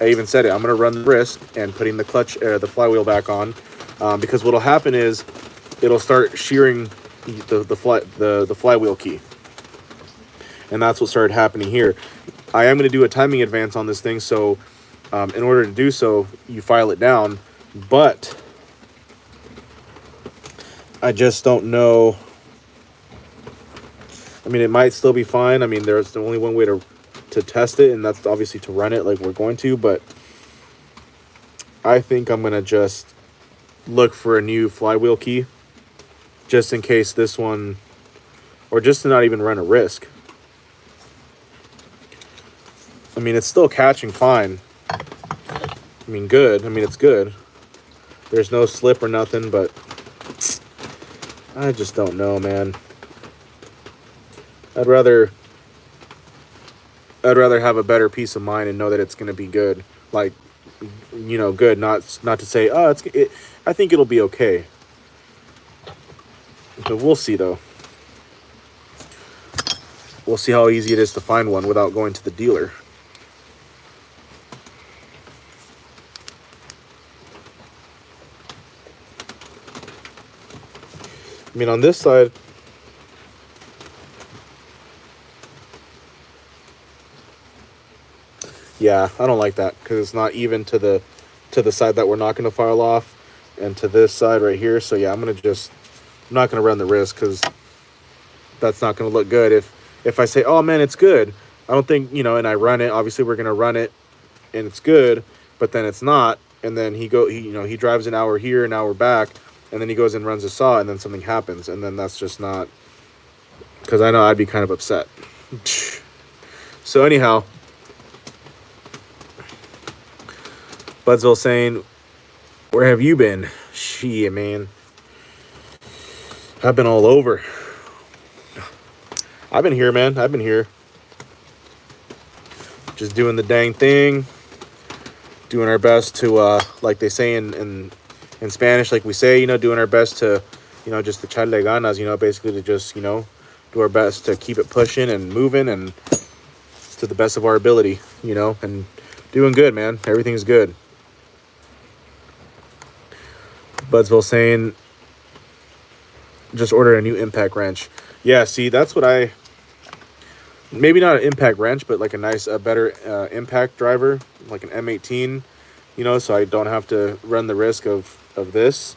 even said it, I'm going to run the risk and putting the flywheel back on, because what'll happen is it'll start shearing the flywheel key. And that's what started happening here. I am going to do a timing advance on this thing, so in order to do so, you file it down. But I just don't know. I mean, it might still be fine. I mean, there's only one way to test it, and that's obviously to run it like we're going to. But I think I'm going to just look for a new flywheel key, just in case this one, or just to not even run a risk. I mean, it's still catching fine. I mean, good. I mean, it's good. There's no slip or nothing, but I just don't know, man. I'd rather have a better peace of mind and know that it's going to be good. Like, you know, good, not to say, oh, I think it'll be okay. But we'll see, though. We'll see how easy it is to find one without going to the dealer. I mean, on this side, yeah, I don't like that because it's not even to the side that we're not going to file off, and to this side right here. So yeah, I'm not going to run the risk because that's not going to look good. If I say, oh man, it's good, I don't think, you know, and I run it. Obviously, we're going to run it, and it's good, but then it's not, and then he drives an hour here, an hour back, and then he goes and runs a saw, and then something happens, and then that's just not, because I know I'd be kind of upset. So anyhow, Budsville saying, where have you been? Shit, man. I've been all over. I've been here, man. I've been here. Just doing the dang thing. Doing our best to, like they say in Spanish, like we say, you know, doing our best to, you know, just to echarle ganas, you know, basically to just, you know, do our best to keep it pushing and moving and to the best of our ability, you know, and doing good, man. Everything's good. Budsville saying, just order a new impact wrench. Yeah, see, that's what maybe not an impact wrench, but like a nice, better impact driver, like an M18, you know, so I don't have to run the risk of this.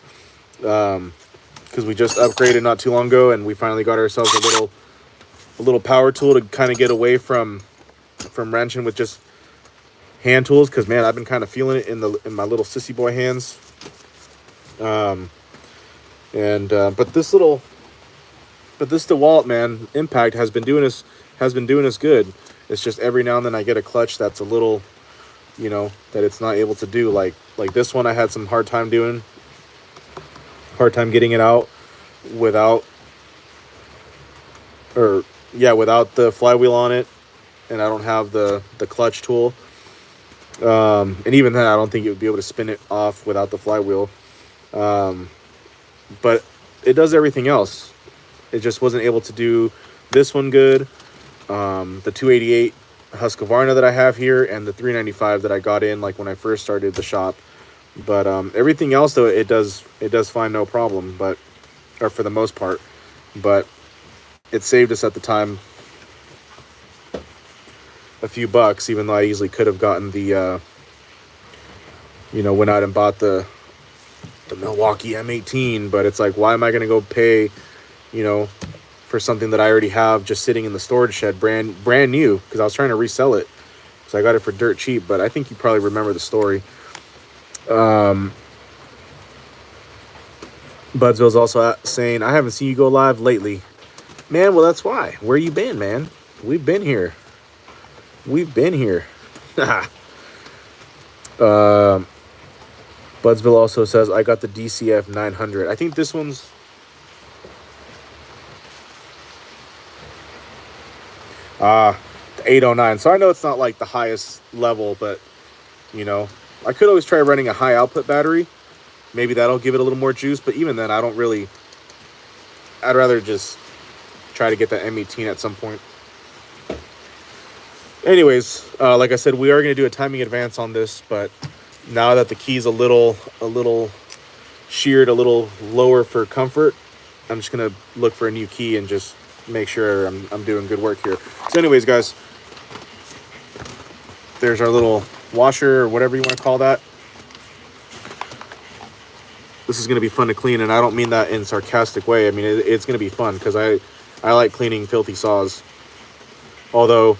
Because we just upgraded not too long ago, and we finally got ourselves a little power tool to kind of get away from wrenching with just hand tools. Because man, I've been kind of feeling it in my little sissy boy hands. But this DeWalt, man, impact has been doing us good. It's just every now and then I get a clutch that's a little, you know, that it's not able to do. Like this one, I had some hard time getting it out without the flywheel on it, and I don't have the clutch tool. And even then, I don't think it would be able to spin it off without the flywheel. But it does everything else. It just wasn't able to do this one good. The 288 Husqvarna that I have here, and the 395 that I got in like when I first started the shop. But everything else, though, it does fine, no problem. Or for the most part, but it saved us at the time a few bucks, even though I easily could have gotten the went out and bought the Milwaukee M18. But it's like, why am I going to go pay, you know, for something that I already have just sitting in the storage shed, brand new, because I was trying to resell it, so I got it for dirt cheap. But I think you probably remember the story. Budsville's also saying, I haven't seen you go live lately. Man, well, that's why. Where you been, man? We've been here. Budsville also says, I got the DCF 900. I think this one's... the 809. So I know it's not like the highest level, but, you know, I could always try running a high output battery. Maybe that'll give it a little more juice. But even then, I'd rather just try to get that M18 at some point. Anyways, like I said, we are going to do a timing advance on this, but now that the key's a little sheared, a little lower for comfort, I'm just going to look for a new key and just make sure I'm doing good work here. So anyways, guys, there's our little washer or whatever you want to call that. This is going to be fun to clean, and I don't mean that in a sarcastic way. I mean, it's going to be fun because I like cleaning filthy saws. Although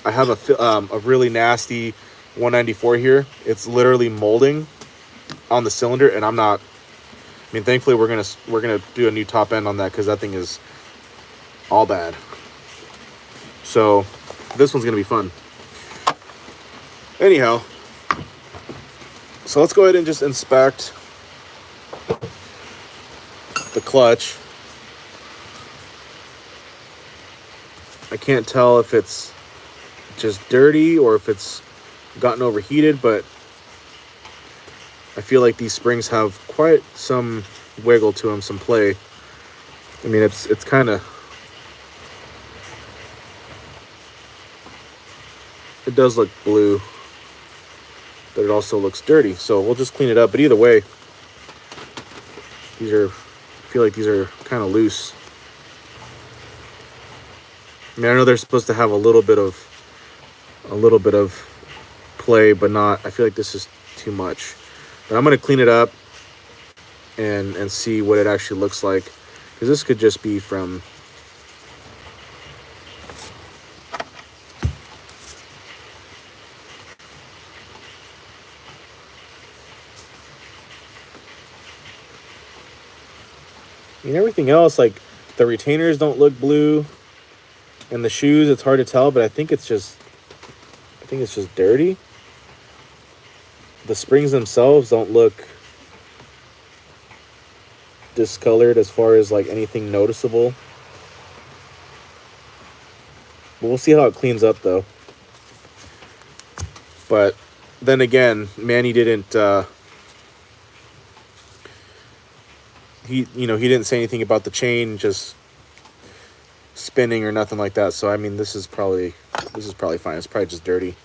I have a really nasty 194 here. It's literally molding on the cylinder, and I'm not. I mean, thankfully we're gonna do a new top end on that because that thing is all bad. So this one's gonna be fun. Anyhow, so let's go ahead and just inspect the clutch. I can't tell if it's just dirty or if it's gotten overheated, but I feel like these springs have quite some wiggle to them, some play. I mean, it's kind of, it does look blue, but it also looks dirty. So we'll just clean it up. But either way, I feel like these are kind of loose. I mean, I know they're supposed to have a little bit of play, but not. I feel like this is too much. But I'm gonna clean it up and see what it actually looks like, because this could just be from everything else. Like the retainers don't look blue, and the shoes, it's hard to tell, but I think it's just dirty. The springs themselves don't look discolored as far as like anything noticeable. But we'll see how it cleans up though. But then again, Manny didn't he didn't say anything about the chain just spinning or nothing like that. So I mean, this is probably fine. It's probably just dirty.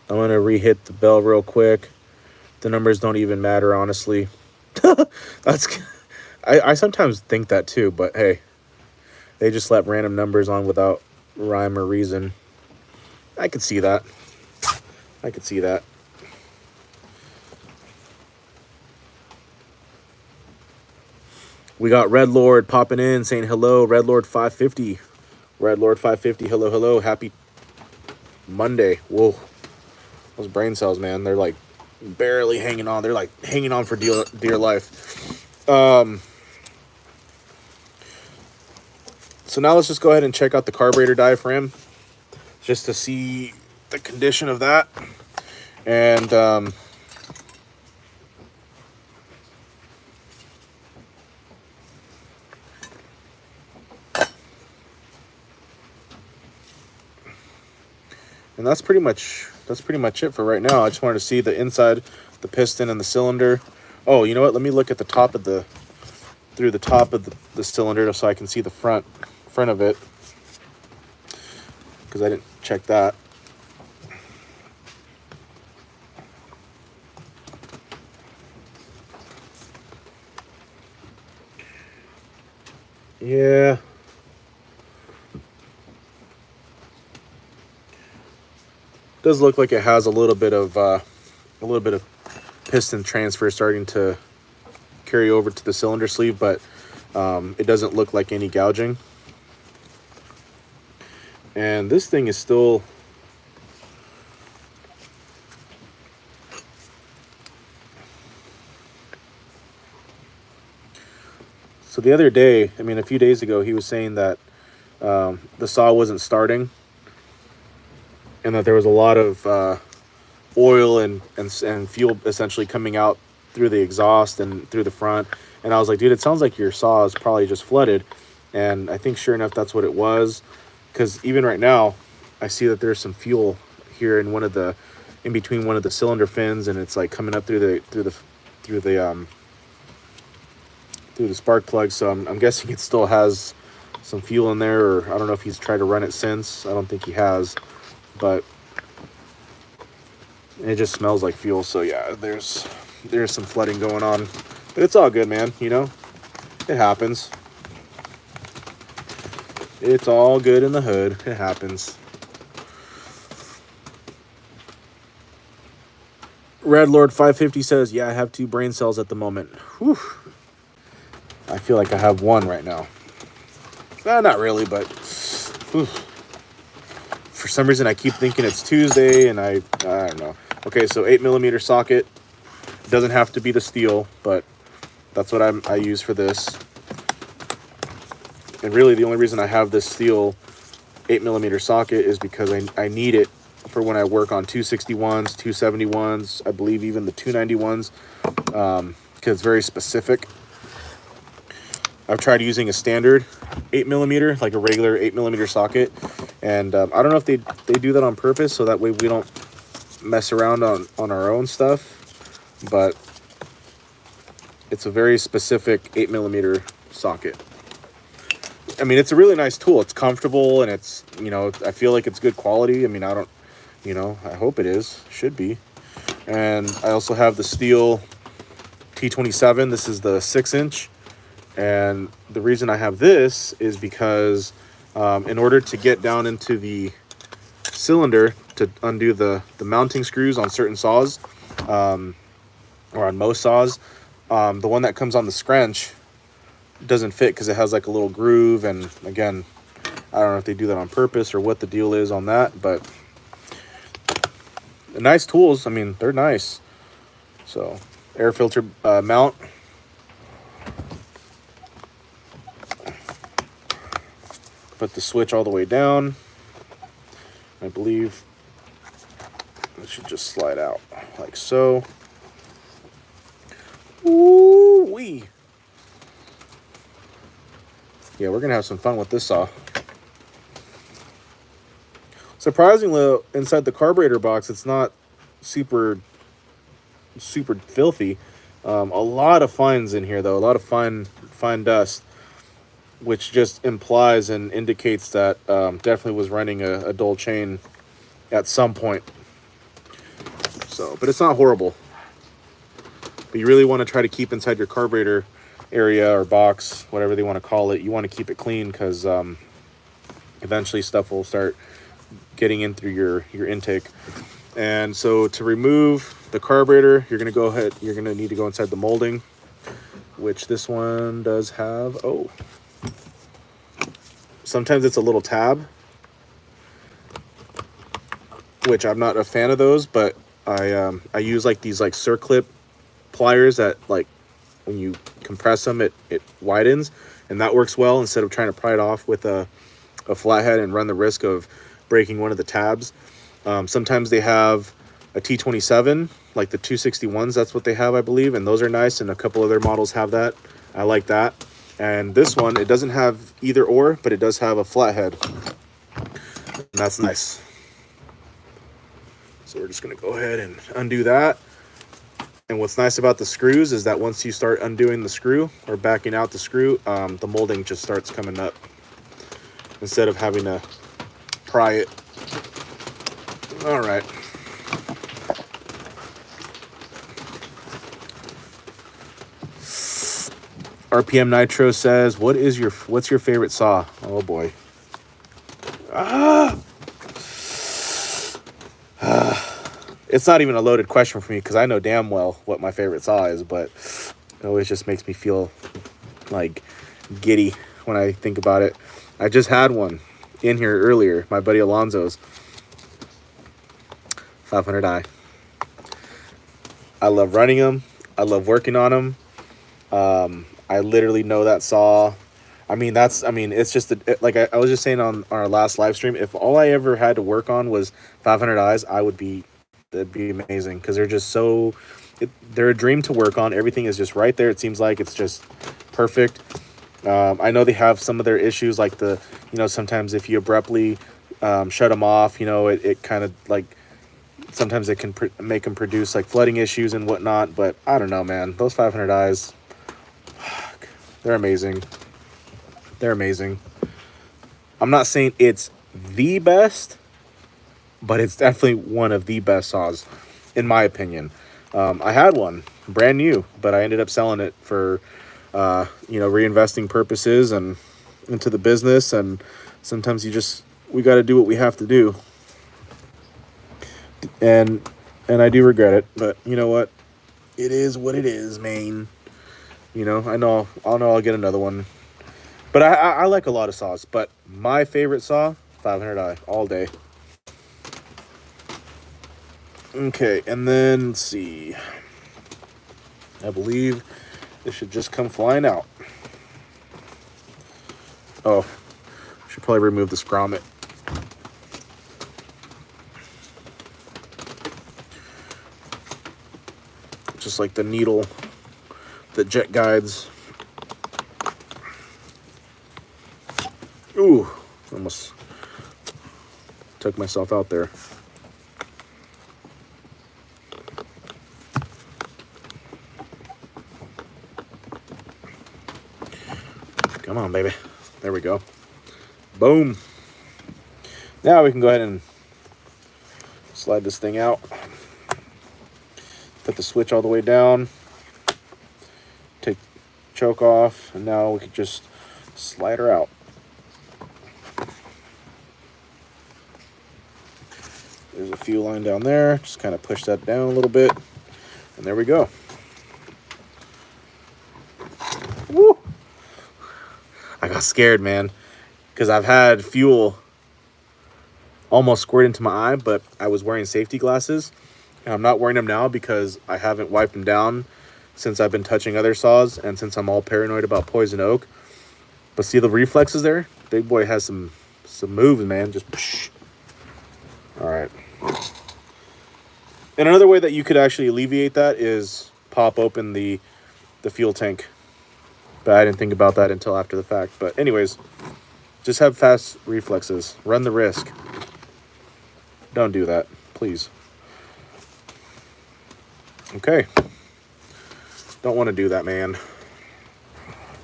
I'm gonna re-hit the bell real quick. The numbers don't even matter, honestly. I sometimes think that too, but hey, they just let random numbers on without rhyme or reason. I could see that. We got Red Lord popping in saying hello. Red Lord 550. Red Lord 550. Hello. Happy Monday. Whoa. Those brain cells, man, they're like barely hanging on. They're like hanging on for dear life. So now let's just go ahead and check out the carburetor diaphragm just to see the condition of that. And that's pretty much it for right now. I just wanted to see the inside, the piston and the cylinder. Oh, you know what? Let me look at the top of through the top of the cylinder so I can see the front of it, because I didn't check that. Yeah. Does look like it has a little bit of piston transfer starting to carry over to the cylinder sleeve, but it doesn't look like any gouging. And this thing is still so the other day, I mean a few days ago, he was saying that the saw wasn't starting and that there was a lot of oil and fuel essentially coming out through the exhaust and through the front. And I was like, dude, it sounds like your saw is probably just flooded. And I think sure enough that's what it was, because even right now I see that there's some fuel here in in between one of the cylinder fins, and it's like coming up through the through the spark plug, so I'm guessing it still has some fuel in there, or I don't know if he's tried to run it since. I don't think he has, but it just smells like fuel. So yeah, there's some flooding going on, but it's all good, man. You know, it happens. It's all good in the hood. It happens. Red Lord 550 says, yeah, I have 2 brain cells at the moment. Whew. I feel like I have 1 right now. Not really, but whew. For some reason I keep thinking it's Tuesday, and I don't know. Okay, so 8mm socket. Doesn't have to be the steel, but that's what I use for this. And really the only reason I have this steel 8mm socket is because I need it for when I work on 261s, 271s, I believe even the 291s, because it's very specific. I've tried using a standard 8mm, like a regular 8mm socket, and I don't know if they do that on purpose so that way we don't mess around on our own stuff, but it's a very specific 8mm socket. I mean, it's a really nice tool. It's comfortable, and it's, you know, I feel like it's good quality. I mean, I don't, you know, I hope it is. Should be. And I also have the steel T27. This is the 6-inch. And the reason I have this is because in order to get down into the cylinder to undo the mounting screws on certain saws, or on most saws, the one that comes on the scrunch doesn't fit because it has like a little groove. And again, I don't know if they do that on purpose or what the deal is on that, but nice tools. I mean, they're nice. So air filter mount. Put the switch all the way down. I believe it should just slide out like so. Ooh-wee. Yeah, we're gonna have some fun with this saw. Surprisingly, inside the carburetor box, it's not super filthy. A lot of fines in here, though. A lot of fine dust, which just implies and indicates that definitely was running a dull chain at some point. So, but it's not horrible. But you really want to try to keep inside your carburetor area or box, whatever they want to call it. You want to keep it clean because eventually stuff will start getting in through your intake. And so to remove the carburetor, you're going to need to go inside the molding, which this one does have. Oh, sometimes it's a little tab, which I'm not a fan of those, but I use like these like circlip pliers that, like, when you compress them, it widens, and that works well instead of trying to pry it off with a flathead and run the risk of breaking one of the tabs. Sometimes they have a T27, like the 261s. That's what they have, I believe, and those are nice, and a couple other models have that. I like that. And this one, it doesn't have either or, but it does have a flathead, and that's nice. So we're just going to go ahead and undo that. And what's nice about the screws is that once you start undoing the screw or backing out the screw, the molding just starts coming up instead of having to pry it. All right. RPM Nitro says, what's your favorite saw? Oh boy. It's not even a loaded question for me because I know damn well what my favorite saw is, but it always just makes me feel like giddy when I think about it. I just had one in here earlier, my buddy Alonzo's 500i. I love running them. I love working on them. I literally know that saw. It's just like I was just saying on our last live stream, if all I ever had to work on was 500i's, that'd be amazing, because they're just they're a dream to work on. Everything is just right there. It seems like it's just perfect. I know they have some of their issues, like sometimes if you abruptly shut them off, it kind of like, sometimes it can make them produce like flooding issues and whatnot. But I don't know, man, those 500i's, fuck, They're amazing. They're amazing. I'm not saying it's the best, but it's definitely one of the best saws, in my opinion. I had one brand new, but I ended up selling it for, reinvesting purposes and into the business. And sometimes we got to do what we have to do. And I do regret it, but you know what? It is what it is, man. I know I'll get another one. But I like a lot of saws, but my favorite saw, 500i, all day. Okay, and then let's see. I believe this should just come flying out. Oh, should probably remove this grommet. Just like the needle that jet guides. Ooh, almost took myself out there. Come on, baby. There we go. Boom. Now we can go ahead and slide this thing out. Put the switch all the way down. Take choke off. And now we can just slide her out. There's a fuel line down there. Just kind of push that down a little bit. And there we go. Woo! I got scared, man, because I've had fuel almost squirt into my eye, but I was wearing safety glasses, and I'm not wearing them now because I haven't wiped them down since I've been touching other saws and since I'm all paranoid about poison oak. But see the reflexes there? Big boy has some moves, man. Just psh. All right. And another way that you could actually alleviate that is pop open the fuel tank. But I didn't think about that until after the fact. But anyways, just have fast reflexes. Run the risk. Don't do that, please. Okay. Don't want to do that, man.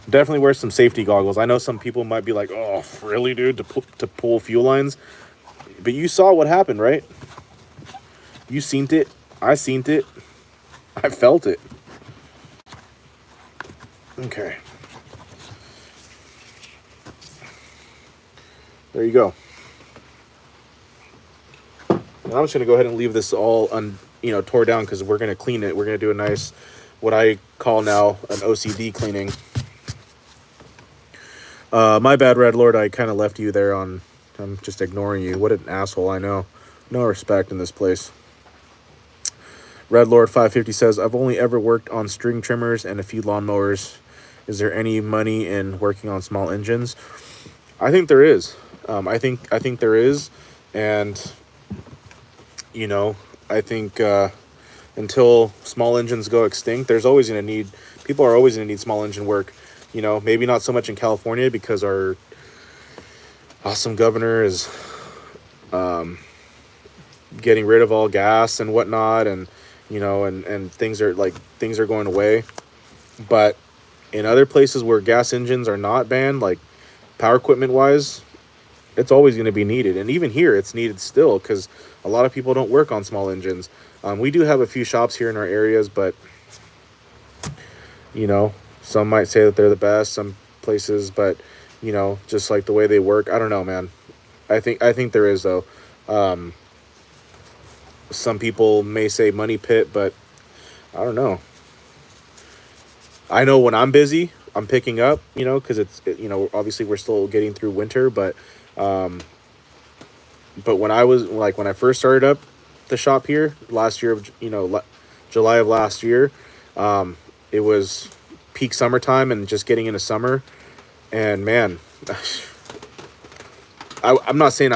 Definitely wear some safety goggles. I know some people might be like, oh, really, dude, to pull fuel lines? But you saw what happened, right? You seen it. I seen it. I felt it. Okay. There you go. And I'm just going to go ahead and leave this all tore down because we're going to clean it. We're going to do a nice, what I call now an OCD cleaning. My bad, Red Lord. I kind of left you there on, I'm just ignoring you. What an asshole, I know. No respect in this place. Red Lord 550 says, I've only ever worked on string trimmers and a few lawnmowers. Is there any money in working on small engines? I think there is. I think there is. And, I think until small engines go extinct, people are always going to need small engine work. Maybe not so much in California because our awesome governor is getting rid of all gas and whatnot, and and things are going away. But in other places where gas engines are not banned, like power equipment wise, it's always going to be needed. And even here it's needed still because a lot of people don't work on small engines. We do have a few shops here in our areas, but some might say that they're the best, some places, but just like the way they work, I don't know, man. I think there is, though. Some people may say money pit, but I don't know. I know when I'm busy, I'm picking up, because obviously we're still getting through winter, but when I first started up the shop here last year, July of last year, it was peak summertime and just getting into summer, and man, I'm not saying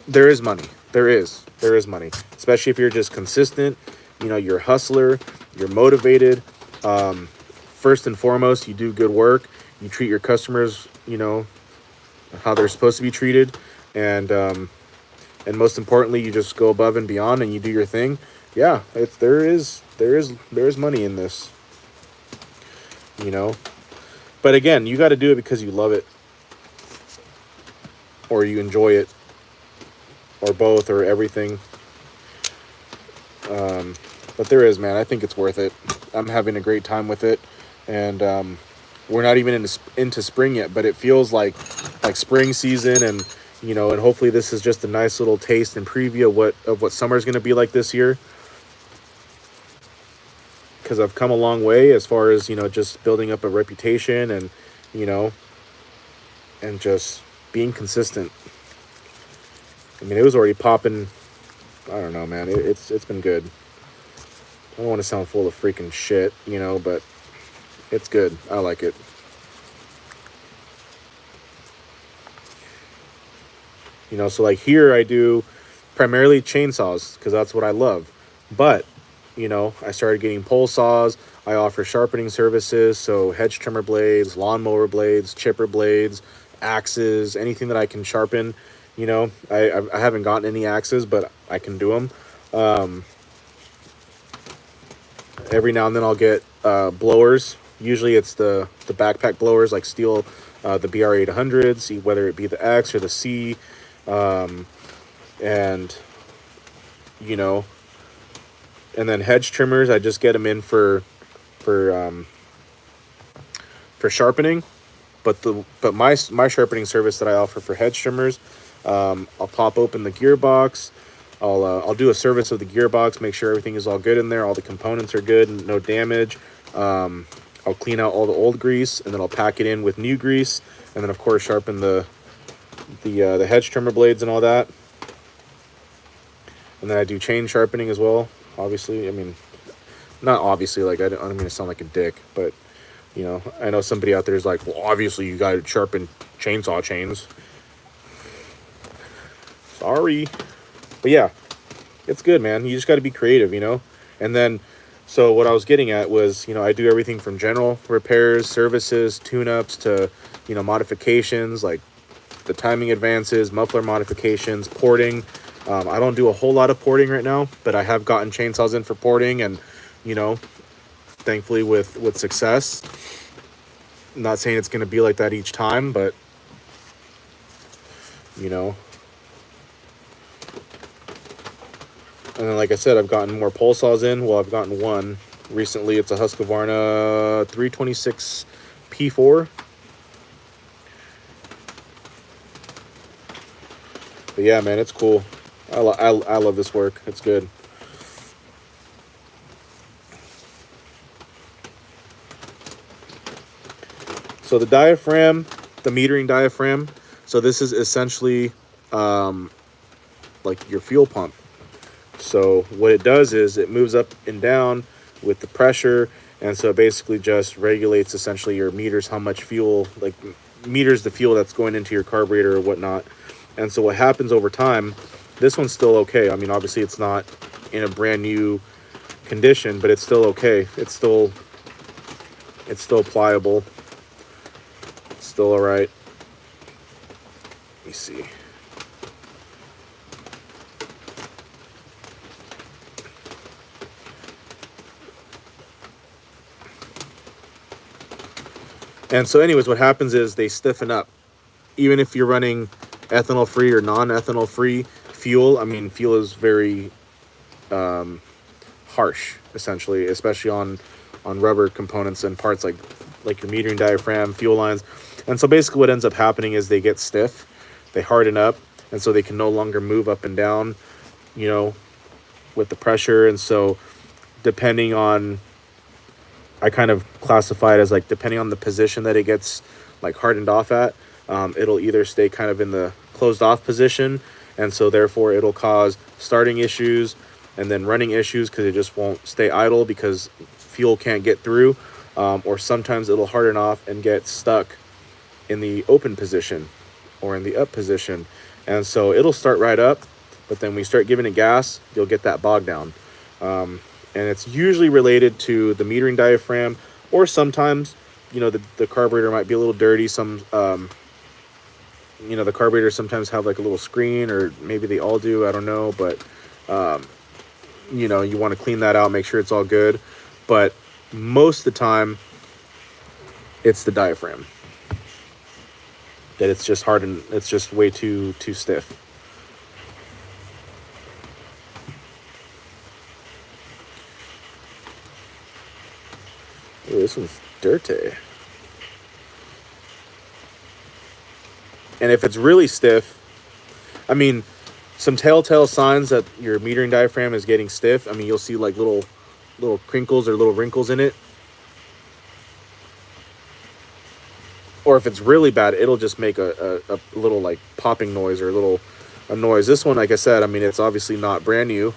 there is money. There is money, especially if you're just consistent. You're a hustler. You're motivated. First and foremost, you do good work. You treat your customers, how they're supposed to be treated, and most importantly, you just go above and beyond and you do your thing. Yeah, there is money in this. But again, you got to do it because you love it or you enjoy it or both or everything. But there is, man. I think it's worth it. I'm having a great time with it, and we're not even into spring yet, but it feels like spring season, and and hopefully this is just a nice little taste and preview of what summer is going to be like this year. Because I've come a long way as far as just building up a reputation and you know and just being consistent. I mean, it was already popping. I don't know, man. It's been good. I don't want to sound full of freaking shit, but it's good. I like it. So like here I do primarily chainsaws because that's what I love. But, I started getting pole saws. I offer sharpening services, so hedge trimmer blades, lawnmower blades, chipper blades, axes, anything that I can sharpen. I haven't gotten any axes, but I can do them. Every now and then I'll get blowers. Usually it's the backpack blowers like steel, the BR800s, whether it be the X or the C. And, you know, and then hedge trimmers, I just get them in for sharpening. But my sharpening service that I offer for hedge trimmers, I'll pop open the gearbox. I'll do a service of the gearbox, make sure everything is all good in there, all the components are good and no damage. I'll clean out all the old grease, and then I'll pack it in with new grease, and then of course sharpen the hedge trimmer blades and all that. And then I do chain sharpening as well. Obviously, I mean, not obviously, like I don't mean to sound like a dick, but I know somebody out there is like, well, obviously you got to sharpen chainsaw chains. Sorry. But yeah, it's good, man. You just got to be creative, And then, so what I was getting at was, I do everything from general repairs, services, tune-ups to, modifications, like the timing advances, muffler modifications, porting. I don't do a whole lot of porting right now, but I have gotten chainsaws in for porting, and, thankfully with success. I'm not saying it's going to be like that each time, but, And then, like I said, I've gotten more pole saws in. Well, I've gotten one recently. It's a Husqvarna 326 P4. But yeah, man, it's cool. I love this work. It's good. So the diaphragm, the metering diaphragm. So this is essentially like your fuel pump. So what it does is it moves up and down with the pressure, and so it basically just regulates essentially your meters, how much fuel, like meters the fuel that's going into your carburetor or whatnot. And so what happens over time, this one's still okay. I mean, obviously it's not in a brand new condition, but it's still okay. It's still pliable. It's still all right. Let me see. And so anyways, what happens is they stiffen up. Even if you're running ethanol-free or non-ethanol-free fuel, I mean, fuel is very harsh, essentially, especially on rubber components and parts like your metering diaphragm, fuel lines. And so basically what ends up happening is they get stiff, they harden up, and so they can no longer move up and down, with the pressure. And so depending on, I kind of classify it as like depending on the position that it gets like hardened off at, it'll either stay kind of in the closed off position, and so therefore it'll cause starting issues and then running issues because it just won't stay idle because fuel can't get through, or sometimes it'll harden off and get stuck in the open position or in the up position, and so it'll start right up, but then we start giving it gas, you'll get that bog down. And it's usually related to the metering diaphragm, or sometimes, the carburetor might be a little dirty. Some, the carburetors sometimes have like a little screen, or maybe they all do, I don't know. But, you want to clean that out, make sure it's all good. But most of the time, it's the diaphragm. That it's just hard and it's just way too stiff. Ooh, this one's dirty. And if it's really stiff, I mean, some telltale signs that your metering diaphragm is getting stiff. I mean, you'll see like little crinkles or little wrinkles in it. Or if it's really bad, it'll just make a little like popping noise or a noise. This one, like I said, I mean, it's obviously not brand new,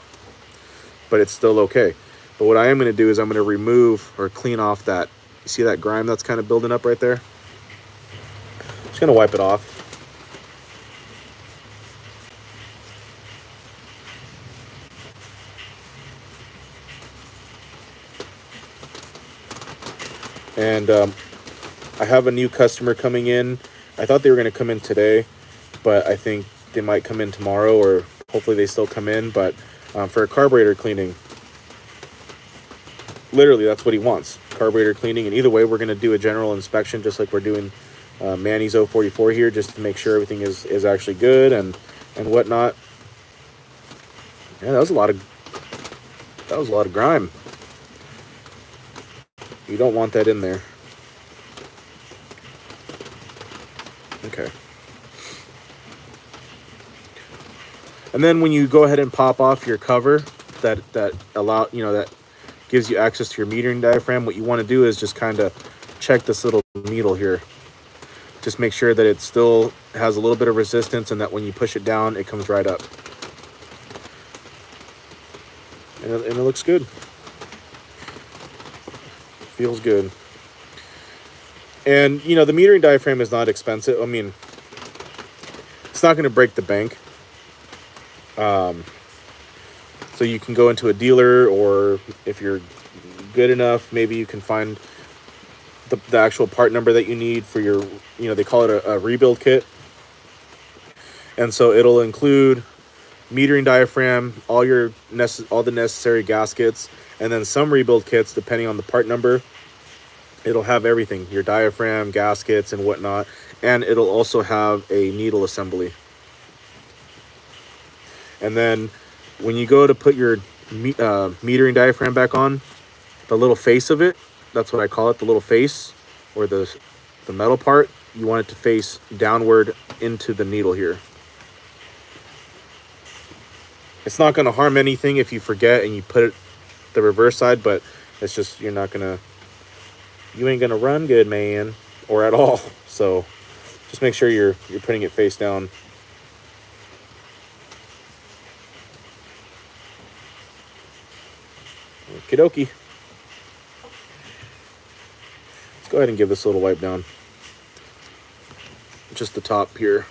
but it's still okay. But what I am going to do is I'm going to remove or clean off that. You see that grime that's kind of building up right there? Just going to wipe it off. And I have a new customer coming in. I thought they were going to come in today, but I think they might come in tomorrow, or hopefully they still come in. But for a carburetor cleaning, literally that's what he wants, carburetor cleaning. And either way, we're going to do a general inspection just like we're doing Manny's 044 here, just to make sure everything is actually good and whatnot. Yeah, that was a lot of grime. You don't want that in there. Okay. And then when you go ahead and pop off your cover that gives you access to your metering diaphragm, what you want to do is just kind of check this little needle here. Just make sure that it still has a little bit of resistance and that when you push it down, it comes right up. And it looks good. Feels good. And, you know, the metering diaphragm is not expensive. I mean, it's not going to break the bank. So you can go into a dealer, or if you're good enough, maybe you can find the actual part number that you need for your, you know, they call it a rebuild kit. And so it'll include metering diaphragm, all the necessary gaskets, and then some rebuild kits depending on the part number. It'll have everything, your diaphragm, gaskets, and whatnot. And it'll also have a needle assembly. And then when you go to put your metering diaphragm back on, the little face of it, that's what I call it, the little face, or the metal part, you want it to face downward into the needle here. It's not going to harm anything if you forget and you put it the reverse side, but it's just, you ain't gonna run good, man, or at all. So just make sure you're putting it face down. Okie dokie. Let's go ahead and give this a little wipe down. Just the top here.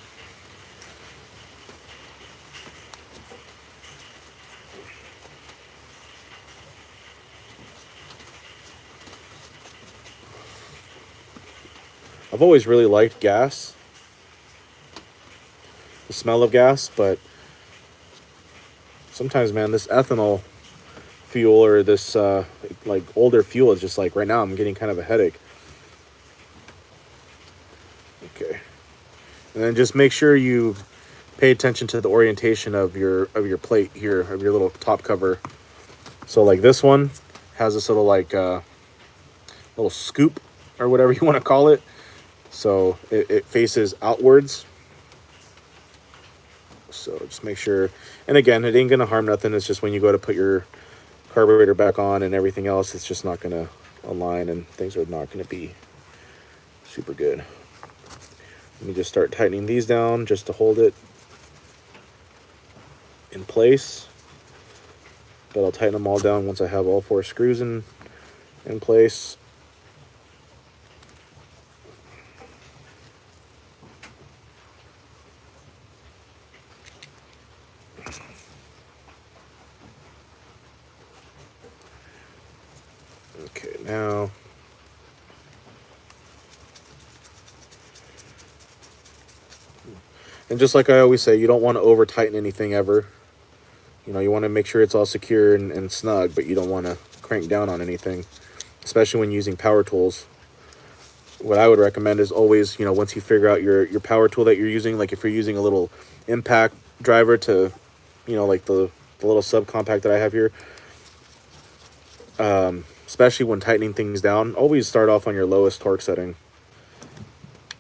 I've always really liked gas, the smell of gas, but sometimes, man, this ethanol fuel or this like older fuel is just like, right now I'm getting kind of a headache. Okay. And then just make sure you pay attention to the orientation of your plate here, of your little top cover. So like this one has this little like little scoop or whatever you want to call it. So it faces outwards. So just make sure, and again, it ain't gonna harm nothing. It's just when you go to put your carburetor back on and everything else, it's just not gonna align and things are not gonna be super good. Let me just start tightening these down just to hold it in place. But I'll tighten them all down once I have all 4 screws in place. Okay, now and just like I always say, you don't want to over tighten anything ever. You know, you want to make sure it's all secure and snug, but you don't want to crank down on anything, especially when using power tools what I would recommend is always, you know, once you figure out your power tool that you're using, like if you're using a little impact driver to, you know, like the little subcompact that I have here, especially when tightening things down, always start off on your lowest torque setting,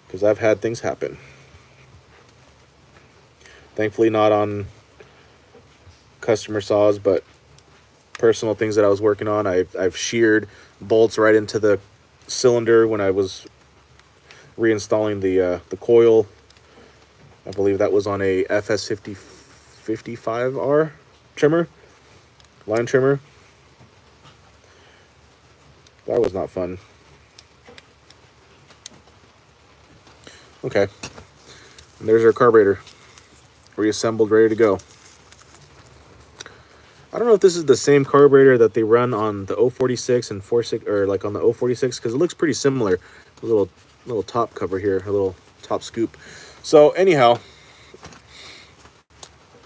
because I've had things happen. Thankfully not on customer saws, but personal things that I was working on. I've sheared bolts right into the cylinder when I was reinstalling the coil. I believe that was on a FS55R trimmer, line trimmer. That was not fun. Okay, and there's our carburetor, reassembled, ready to go. I don't know if this is the same carburetor that they run on the 046 and 46, or like on the 046, because it looks pretty similar. A little top cover here, a little top scoop. So anyhow,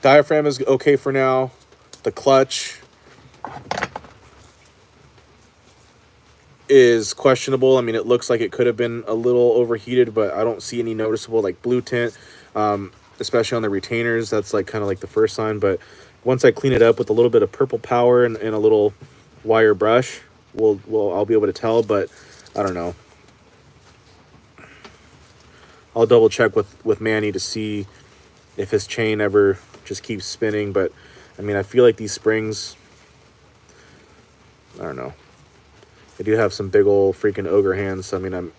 diaphragm is okay for now. The clutch is questionable. I mean, it looks like it could have been a little overheated, but I don't see any noticeable like blue tint, especially on the retainers. That's like kind of like the first sign. But once I clean it up with a little bit of purple power and a little wire brush, I'll be able to tell. But I don't know. I'll double check with Manny to see if his chain ever just keeps spinning. But I mean, I feel like these springs, I don't know. I do have some big old freaking ogre hands. So I mean,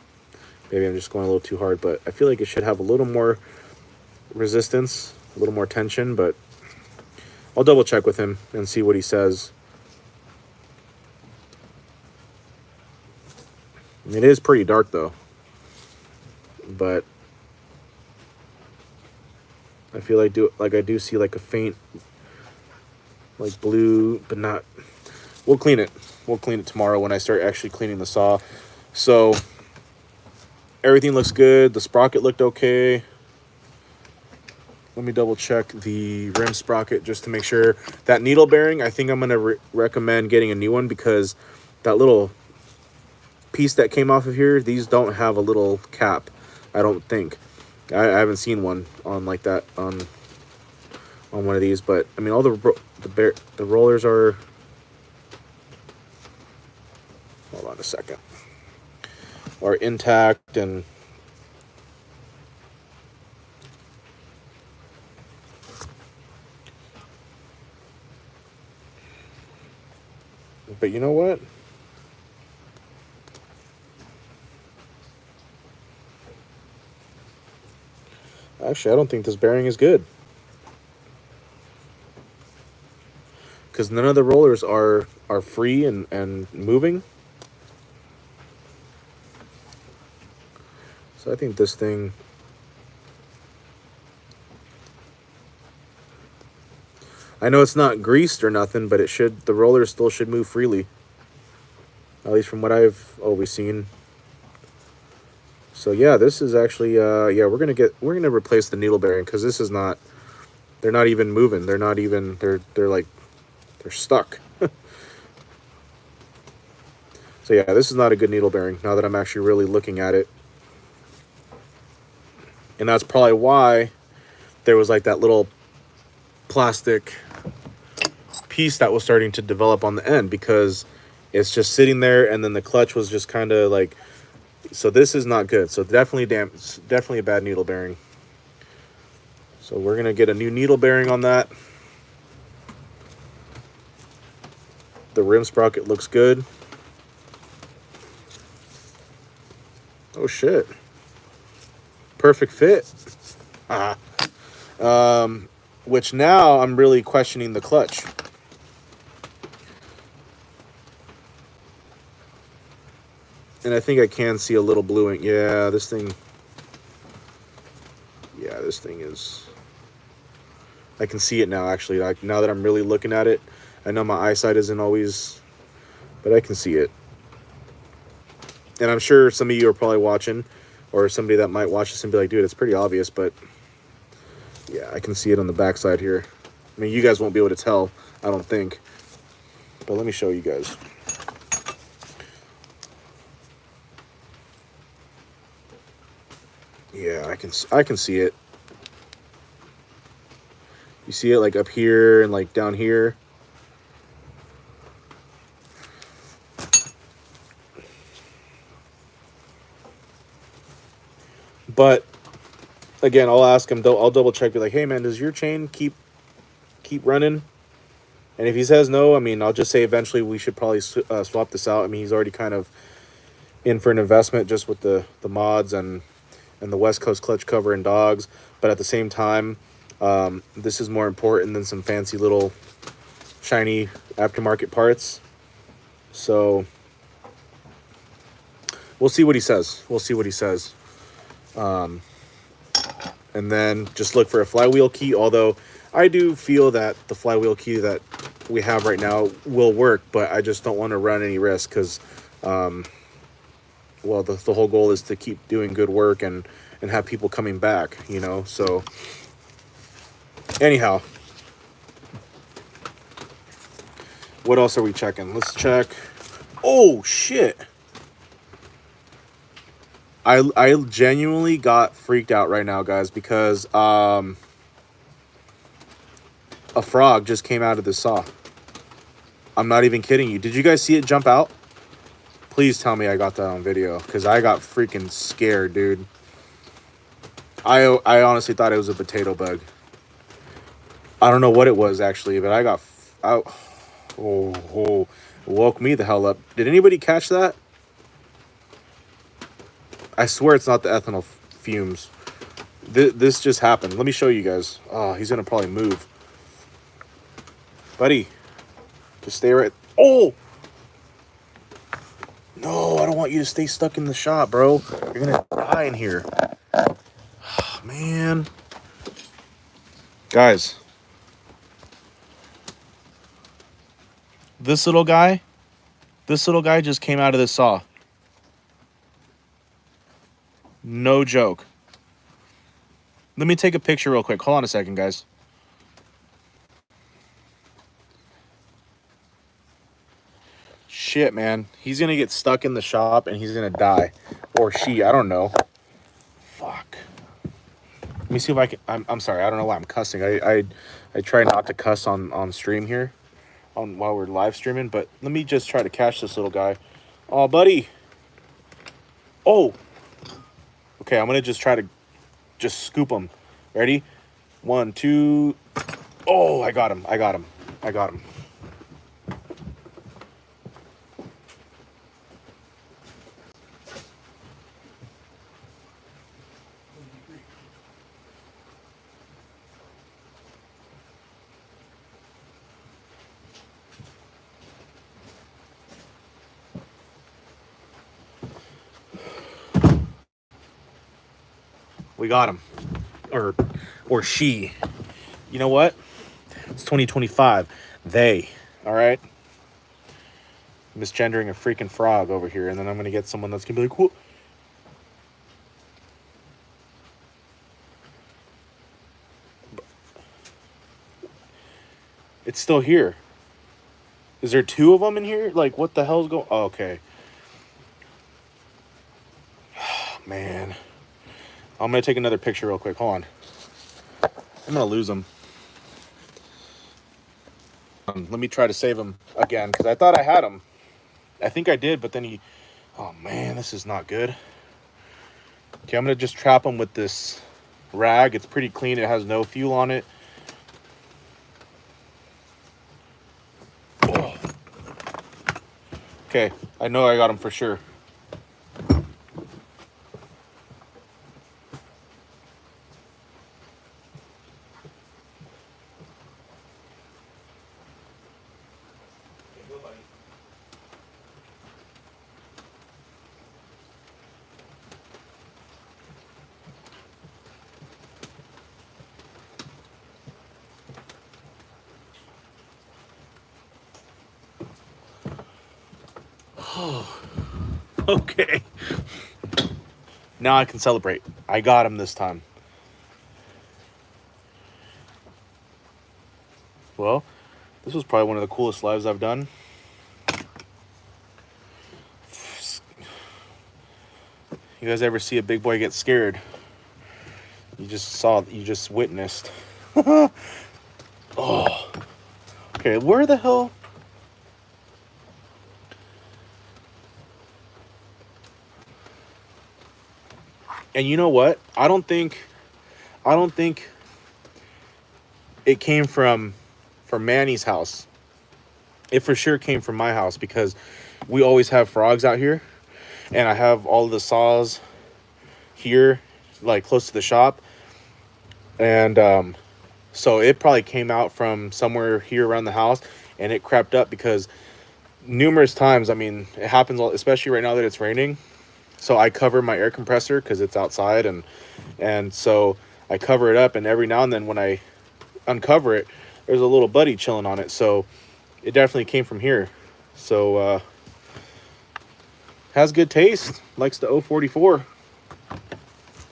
maybe I'm just going a little too hard, but I feel like it should have a little more resistance, a little more tension. But I'll double check with him and see what he says. It is pretty dark though, but I feel like I do see like a faint like blue, but not. We'll clean it. We'll clean it tomorrow when I start actually cleaning the saw. So everything looks good. The sprocket looked okay. Let me double check the rim sprocket just to make sure. That needle bearing, I think I'm going to recommend getting a new one, because that little piece that came off of here, these don't have a little cap, I don't think. I haven't seen one on like that on one of these, but I mean all the rollers are, hold on a second, are intact. And but you know what? Actually, I don't think this bearing is good, because none of the rollers are free and moving. So I think this thing, I know it's not greased or nothing, but the rollers still should move freely, at least from what I've always seen. So yeah, this is actually yeah, we're gonna replace the needle bearing, because this is not, they're not even moving. They're not even, they're stuck. So yeah, this is not a good needle bearing now that I'm actually really looking at it. And that's probably why there was like that little plastic piece that was starting to develop on the end, because it's just sitting there, and then the clutch was just kind of like, so this is not good. So definitely a bad needle bearing. So we're gonna get a new needle bearing on that. The rim sprocket looks good. Oh shit, perfect fit. Which now I'm really questioning the clutch. And I think I can see a little blue ink. Yeah, this thing is, I can see it now actually. Like, now that I'm really looking at it, I know my eyesight isn't always, but I can see it. And I'm sure some of you are probably watching, or somebody that might watch this and be like, dude, it's pretty obvious, but yeah, I can see it on the backside here. I mean, you guys won't be able to tell, I don't think, but let me show you guys. Yeah, I can see it. You see it like up here and like down here. But again, I'll ask him. I'll double check. Be like, hey man, does your chain keep running? And if he says no, I mean, I'll just say eventually we should probably swap this out. I mean, he's already kind of in for an investment just with the mods and the West Coast clutch cover and dogs. But at the same time, this is more important than some fancy little shiny aftermarket parts. So we'll see what he says. We'll see what he says. And then just look for a flywheel key. Although I do feel that the flywheel key that we have right now will work, but I just don't want to run any risk because, well, the whole goal is to keep doing good work and have people coming back, you know. So anyhow, what else are we checking? Let's check. Oh shit. I genuinely got freaked out right now, guys, because a frog just came out of the saw. I'm not even kidding you. Did you guys see it jump out? Please tell me I got that on video, because I got freaking scared, dude. I honestly thought it was a potato bug. I don't know what it was actually, but I got woke me the hell up. Did anybody catch that? I swear it's not the ethanol fumes. This just happened. Let me show you guys. Oh, he's gonna probably move. Buddy, just stay right. Oh! No, I don't want you to stay stuck in the shop, bro. You're gonna die in here. Oh, man. Guys. This little guy just came out of the saw. No joke. Let me take a picture real quick. Hold on a second, guys. Shit, man. He's going to get stuck in the shop and he's going to die. Or she. I don't know. Fuck. Let me see if I can. I'm sorry. I don't know why I'm cussing. I try not to cuss on stream here while we're live streaming. But let me just try to catch this little guy. Oh, buddy. Oh. Okay, I'm going to just try to just scoop him. Ready? 1, 2. Oh, I got him. I got him. I got him. We got him. Or she. You know what? It's 2025. They. All right? Misgendering a freaking frog over here. And then I'm going to get someone that's going to be like, cool. It's still here. Is there 2 of them in here? Like, what the hell's going... Oh, okay. Man. I'm going to take another picture real quick. Hold on. I'm going to lose him. Let me try to save him again, because I thought I had him. I think I did, but then he... Oh, man, this is not good. Okay, I'm going to just trap him with this rag. It's pretty clean. It has no fuel on it. Oh. Okay, I know I got him for sure. Okay. Now I can celebrate. I got him this time. Well, this was probably one of the coolest lives I've done. You guys ever see a big boy get scared? You just witnessed. Oh, okay, where the hell? And you know what? I don't think it came from Manny's house. It for sure came from my house because we always have frogs out here, and I have all of the saws here, like close to the shop, and so it probably came out from somewhere here around the house, and it crept up because numerous times, I mean, it happens, especially right now that it's raining. So I cover my air compressor because it's outside, and so I cover it up, and every now and then when I uncover it, there's a little buddy chilling on it. So it definitely came from here. So has good taste, likes the 044.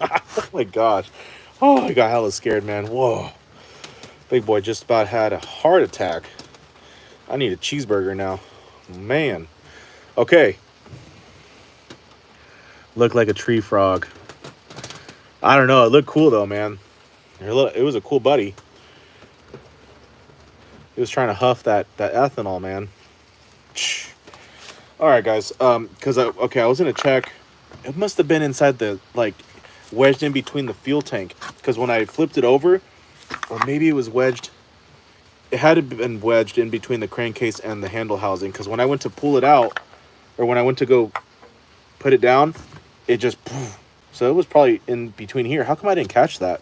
Oh my gosh. Oh, I got hella scared, man. Whoa. Big boy just about had a heart attack. I need a cheeseburger now. Man. Okay. Looked like a tree frog. I don't know. It looked cool though, man. It was a cool buddy. He was trying to huff that ethanol, man. All right, guys. Because I was gonna check. It must have been inside the, like, wedged in between the fuel tank. Because when I flipped it over, or maybe it was wedged. It had to have been wedged in between the crankcase and the handle housing. Because when I went to pull it out, or when I went to go put it down, it just. So it was probably in between here. How come I didn't catch that?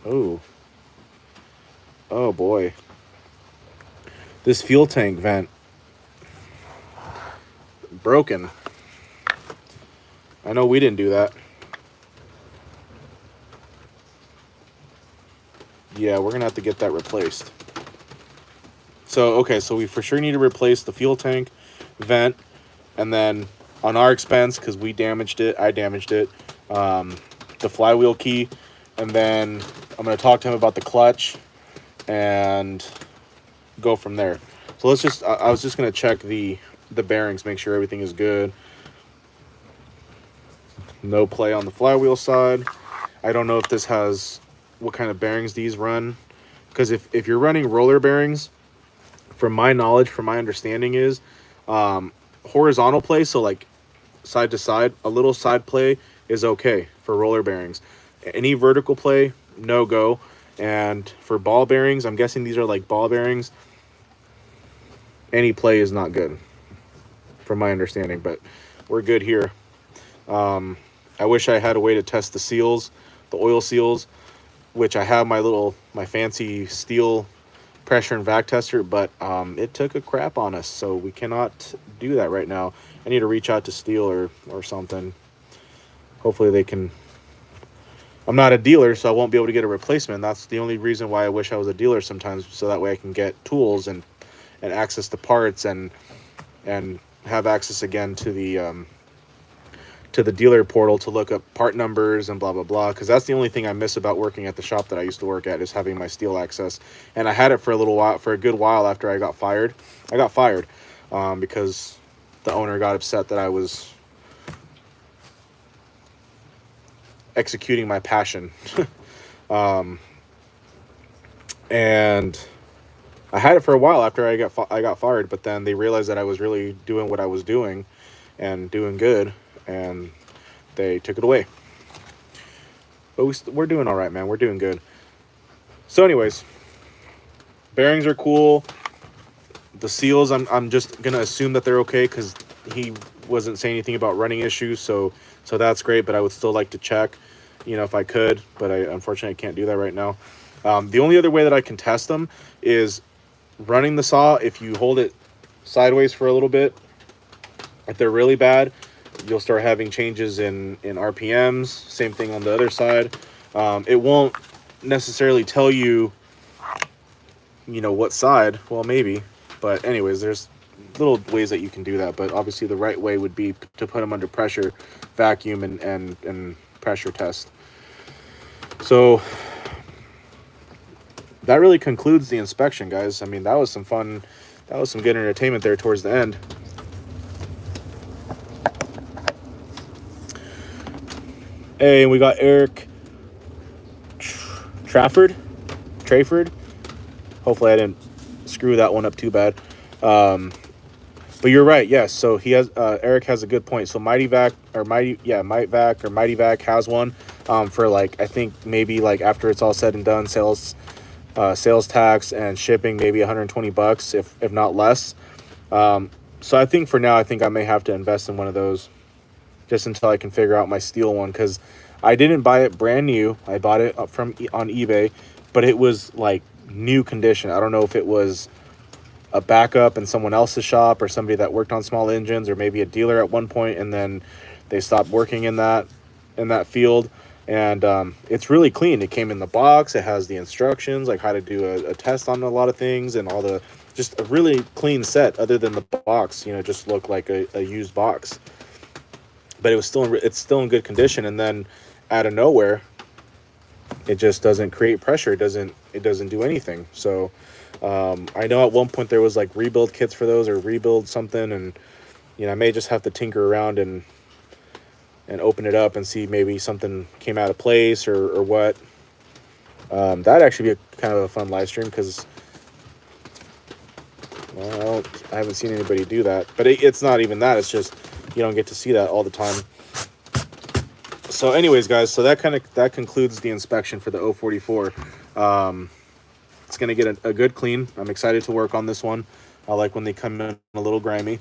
Oh. Oh boy. This fuel tank vent broken. I know we didn't do that. Yeah, we're gonna have to get that replaced. So okay, so we for sure need to replace the fuel tank vent, and then on our expense, because we damaged it, I damaged it, the flywheel key, and then I'm gonna talk to him about the clutch and go from there. So let's just, I was just gonna check the bearings, make sure everything is good. No play on the flywheel side. I don't know if this has, what kind of bearings these run, because if you're running roller bearings, from my knowledge, from my understanding is, horizontal play, so like side to side, a little side play is okay for roller bearings. Any vertical play, no go. And for ball bearings, I'm guessing these are like ball bearings, any play is not good from my understanding, but we're good here. I wish I had a way to test the seals, the oil seals, which I have my fancy steel pressure and vac tester, but it took a crap on us, so we cannot do that right now. I need to reach out to Steel or something. Hopefully they can. I'm not a dealer, so I won't be able to get a replacement. That's the only reason why I wish I was a dealer sometimes, so that way I can get tools and access to parts and have access again to the dealer portal to look up part numbers and blah blah blah, because that's the only thing I miss about working at the shop that I used to work at, is having my Steel access. And I had it for a little while, for a good while after I got fired. I got fired because the owner got upset that I was executing my passion. And I had it for a while after I got fired, but then they realized that I was really doing what I was doing and doing good, and they took it away. But we're doing all right, man. We're doing good. So anyways, bearings are cool. The seals, I'm just gonna assume that they're okay, because he wasn't saying anything about running issues, so that's great. But I would still like to check, if I could, but unfortunately I can't do that right now. The only other way that I can test them is running the saw. If you hold it sideways for a little bit, if they're really bad, you'll start having changes in RPMs. Same thing on the other side. It won't necessarily tell you, what side. Well, maybe. But anyways, there's little ways that you can do that. But obviously the right way would be to put them under pressure, vacuum, and pressure test. So that really concludes the inspection, guys. I mean, that was some fun. That was some good entertainment there towards the end. Hey, we got Eric Trafford. Hopefully I didn't screw that one up too bad. But you're right. Yes. So he has Eric has a good point. So Mighty Vac has one for like, I think maybe like after it's all said and done, sales tax and shipping, maybe $120 if not less. So I think for now, I think I may have to invest in one of those just until I can figure out my steel one, because I didn't buy it brand new. I bought it from on eBay, but it was like new condition. I don't know if it was a backup in someone else's shop or somebody that worked on small engines, or maybe a dealer at one point and then they stopped working in that field. And it's really clean. It came in the box. It has the instructions, like how to do a test on a lot of things, and all the, just a really clean set, other than the box, just looked like a used box. But it's still in good condition. And then out of nowhere, it just doesn't create pressure. It doesn't do anything. So I know at one point there was like rebuild kits for those, or rebuild something, and I may just have to tinker around and open it up and see maybe something came out of place or what. That'd actually be kind of a fun live stream, because I haven't seen anybody do that. But it's not even that. It's just you don't get to see that all the time. So anyways, guys, so that concludes the inspection for the 044. It's going to get a good clean. I'm excited to work on this one. I like when they come in a little grimy,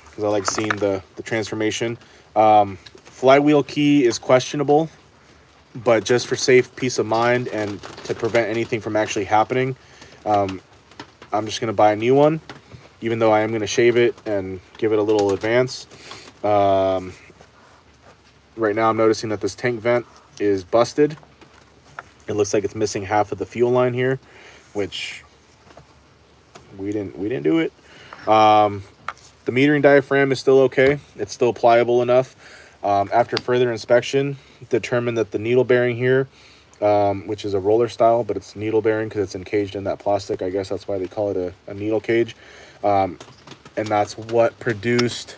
because I like seeing the transformation. Flywheel key is questionable, but just for safe peace of mind and to prevent anything from actually happening, I'm just going to buy a new one, even though I am going to shave it and give it a little advance. Right now I'm noticing that this tank vent is busted. It looks like it's missing half of the fuel line here, which we didn't do it. The metering diaphragm is still okay. It's still pliable enough. After further inspection, determined that the needle bearing here, which is a roller style, but it's needle bearing because it's encaged in that plastic. I guess that's why they call it a needle cage. And that's what produced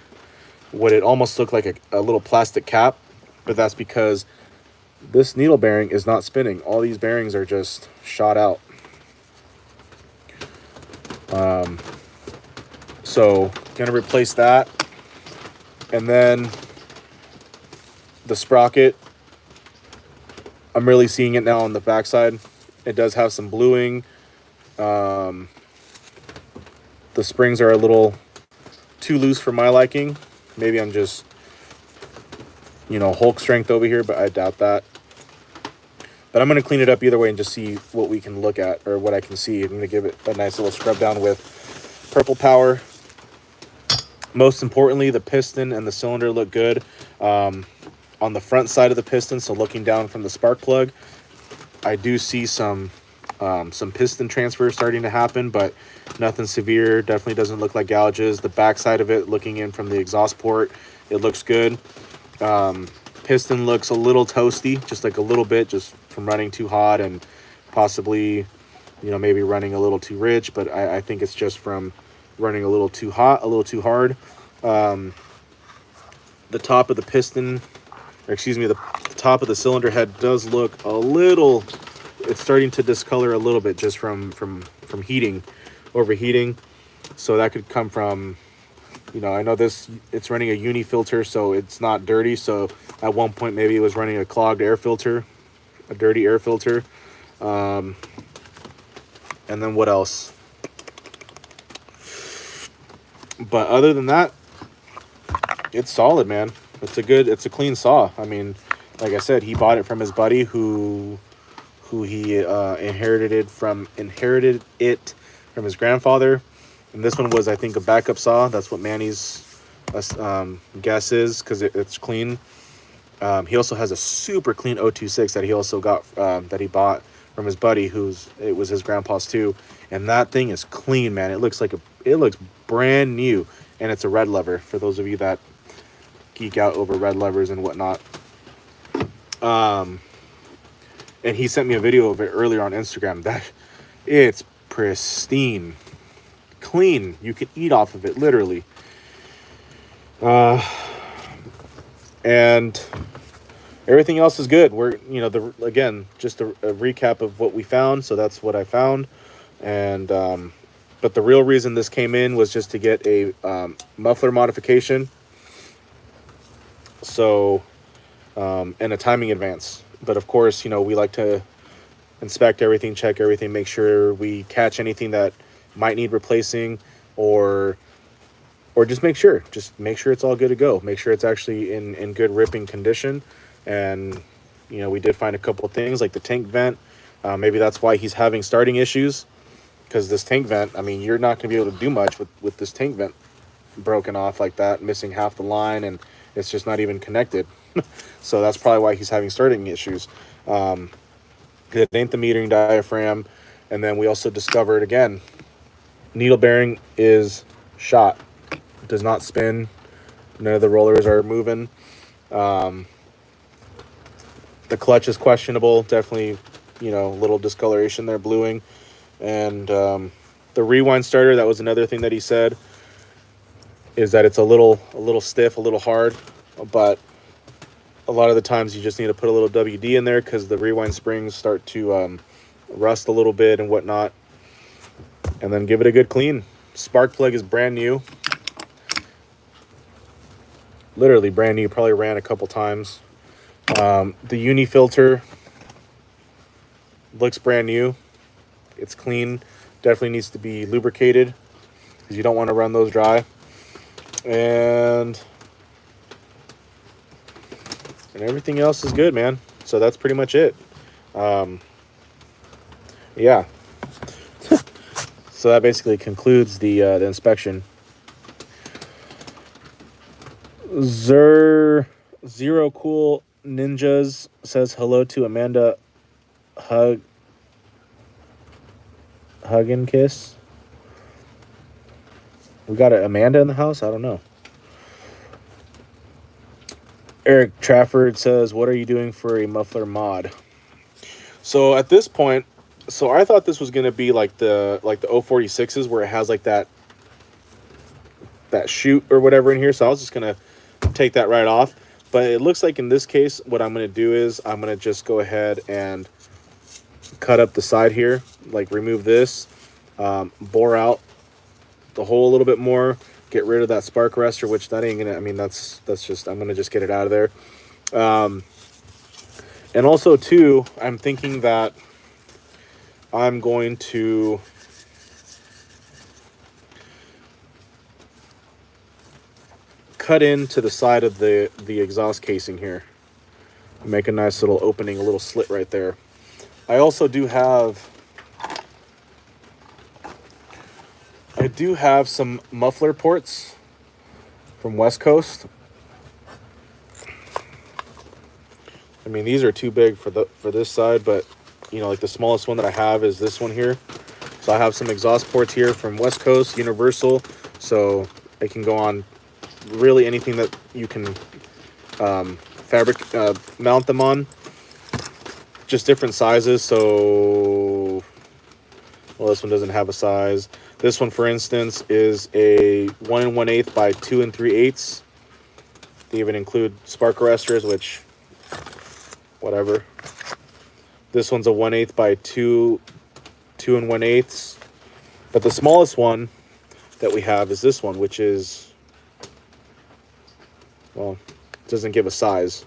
what it almost looked like a little plastic cap, but that's because this needle bearing is not spinning. All these bearings are just shot out. So gonna replace that, and then the sprocket, I'm really seeing it now on the backside. It does have some bluing. The springs are a little too loose for my liking. Maybe I'm just Hulk strength over here, but I doubt that. But I'm going to clean it up either way and just see what we can look at, or what I can see. I'm going to give it a nice little scrub down with Purple Power. Most importantly, the piston and the cylinder look good. On the front side of the piston, so looking down from the spark plug, I do see some piston transfer starting to happen, but nothing severe. Definitely doesn't look like gouges. The back side of it, looking in from the exhaust port, it looks good. Piston looks a little toasty, just like a little bit, just from running too hot and possibly, maybe running a little too rich. But I think it's just from running a little too hot, a little too hard. The top of the piston, or excuse me, the top of the cylinder head does look a little, it's starting to discolor a little bit, just from overheating. So that could come from, I know it's running a uni filter, so it's not dirty. So at one point, maybe it was running a clogged air filter, a dirty air filter. And then what else? But other than that, it's solid, man. It's a clean saw. I mean, like I said, he bought it from his buddy who he inherited it from his grandfather. And this one was, I think, a backup saw. That's what Manny's guess is, because it's clean. He also has a super clean 026 that he also got, that he bought from his buddy, it was his grandpa's too. And that thing is clean, man. It looks brand new, and it's a red lever for those of you that geek out over red levers and whatnot. And he sent me a video of it earlier on Instagram. It's pristine, clean. You can eat off of it, literally. And everything else is good. We're, you know, again, just a recap of what we found. So that's what I found. And, but the real reason this came in was just to get a muffler modification. So, and a timing advance. But of course, you know, we like to inspect everything, check everything, make sure we catch anything that might need replacing, or just make sure it's all good to go. Make sure it's actually in good ripping condition. And, you know, we did find a couple of things like the tank vent. Maybe that's why he's having starting issues, because this tank vent, I mean, you're not going to be able to do much with this tank vent broken off like that, missing half the line, and it's just not even connected. So that's probably why he's having starting issues. It ain't the metering diaphragm. And then we also discovered, again, needle bearing is shot. It does not spin. None of the rollers are moving. The clutch is questionable. Definitely, you know, a little discoloration there, bluing. And the rewind starter, that was another thing that he said, is that it's a little stiff, a little hard. But a lot of the times you just need to put a little WD in there, because the rewind springs start to rust a little bit and whatnot. And then give it a good clean. Spark plug is brand new. Literally brand new. Probably ran a couple times. The uni filter looks brand new. It's clean. Definitely needs to be lubricated, because you don't want to run those dry. And everything else is good, man. So that's pretty much it. Yeah. So that basically concludes the inspection. Zero Cool Ninjas says hello to Amanda Hug and Kiss. We got an Amanda in the house? I don't know. Eric Trafford says, what are you doing for a muffler mod? So at this point, so I thought this was going to be like the 046s, where it has like that chute or whatever in here. So I was just going to take that right off. But it looks like in this case, what I'm going to do is I'm going to just go ahead and cut up the side here, like remove this, bore out the hole a little bit more, get rid of that spark arrestor, which that ain't gonna, I mean, that's just, I'm gonna just get it out of there. And also too, I'm thinking that I'm going to cut into the side of the exhaust casing here, make a nice little opening, a little slit right there. I also do have some muffler ports from West Coast. I mean, these are too big for this side, but you know, like the smallest one that I have is this one here. So I have some exhaust ports here from West Coast, universal, so it can go on really anything that you can mount them on. Just different sizes. So, well, this one doesn't have a size. This one, for instance, is a 1 1/8 by 2 3/8. They even include spark arresters, which, whatever. This one's a 1/8 by 2 1/8. But the smallest one that we have is this one, which is, well, it doesn't give a size.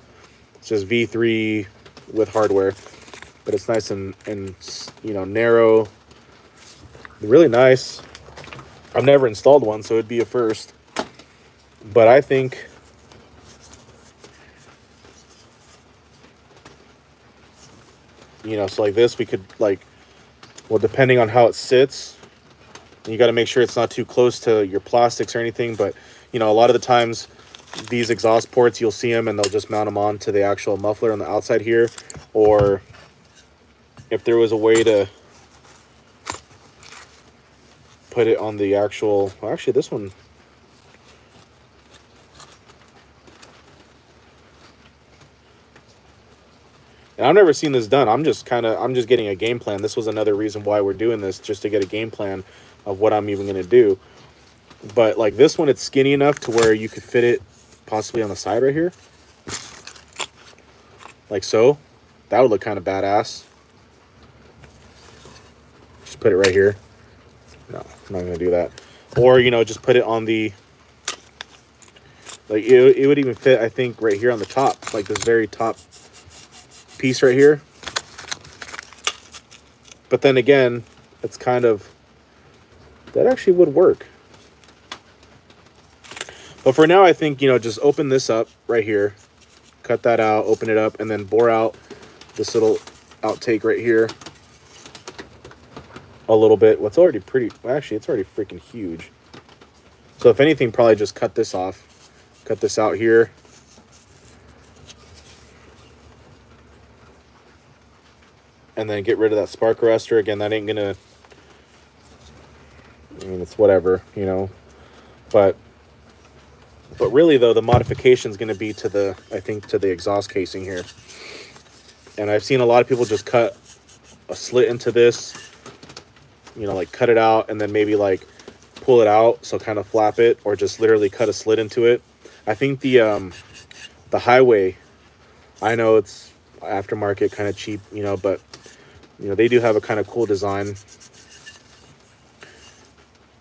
It's just V3 with hardware, but it's nice and you know, narrow, really nice. I've never installed one, so it'd be a first. But I think you know, so like this, we could, like, well, depending on how it sits, you got to make sure it's not too close to your plastics or anything. But you know, a lot of the times these exhaust ports, you'll see them and they'll just mount them on to the actual muffler on the outside here. Or if there was a way to put it on the actual, well, actually this one, and I've never seen this done. I'm just getting a game plan. This was another reason why we're doing this, just to get a game plan of what I'm even going to do. But like this one, it's skinny enough to where you could fit it possibly on the side right here. like so. That would look kind of badass. Just put it right here. No, I'm not gonna do that. Or, you know, just put it on the, like, it would even fit, I think, right here on the top, like this very top piece right here. But then again, it's kind of, that actually would work. But for now, I think, you know, just open this up right here, cut that out, open it up, and then bore out this little outtake right here a little bit. What's already pretty, well, actually, it's already freaking huge. So if anything, probably just cut this off, cut this out here. And then get rid of that spark arrestor. Again, that ain't gonna, I mean, it's whatever, you know, but really though, the modification is going to be to the, I think, to the exhaust casing here. And I've seen a lot of people just cut a slit into this, you know, like cut it out and then maybe like pull it out, so kind of flap it, or just literally cut a slit into it. I think the Highway, I know it's aftermarket, kind of cheap, you know, but you know, they do have a kind of cool design.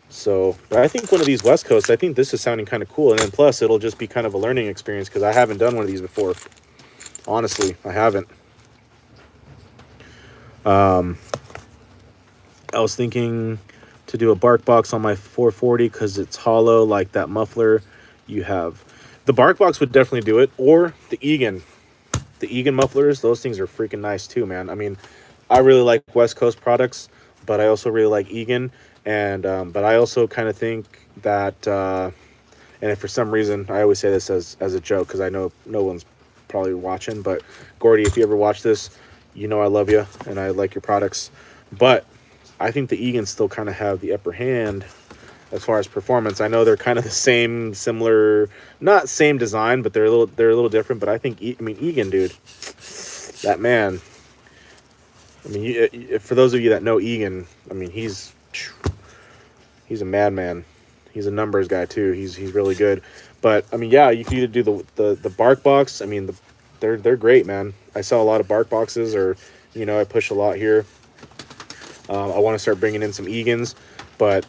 So, but I think one of these West Coast, I think this is sounding kind of cool. And then plus, it'll just be kind of a learning experience because I haven't done one of these before. Honestly, I haven't. I was thinking to do a bark box on my 440 because it's hollow, like that muffler you have. The bark box would definitely do it, or the Egan. The Egan mufflers, those things are freaking nice too, man. I mean, I really like West Coast products, but I also really like Egan. And but I also kind of think that and if for some reason, I always say this as a joke because I know no one's probably watching, but Gordy, if you ever watch this, you know I love you and I like your products, but I think the Egans still kind of have the upper hand as far as performance. I know they're kind of the same, similar, not same design, but they're a little different. But I think I mean Egan, dude, that man. I mean, for those of you that know Egan, I mean he's a madman. He's a numbers guy too. He's really good. But I mean, yeah, you can either do the bark box. I mean, they're great, man. I sell a lot of bark boxes, or you know, I push a lot here. I want to start bringing in some Egans, but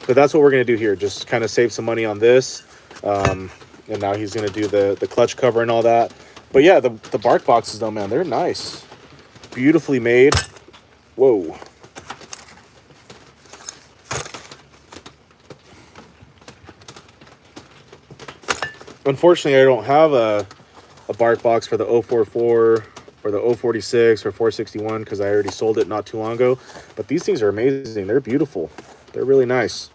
that's what we're gonna do here. Just kind of save some money on this. And now he's gonna do the clutch cover and all that. But yeah, the bark boxes though, man, they're nice, beautifully made. Whoa. Unfortunately, I don't have a bark box for the 044 or the 046 or 461 because I already sold it not too long ago. But these things are amazing. They're beautiful. They're really nice.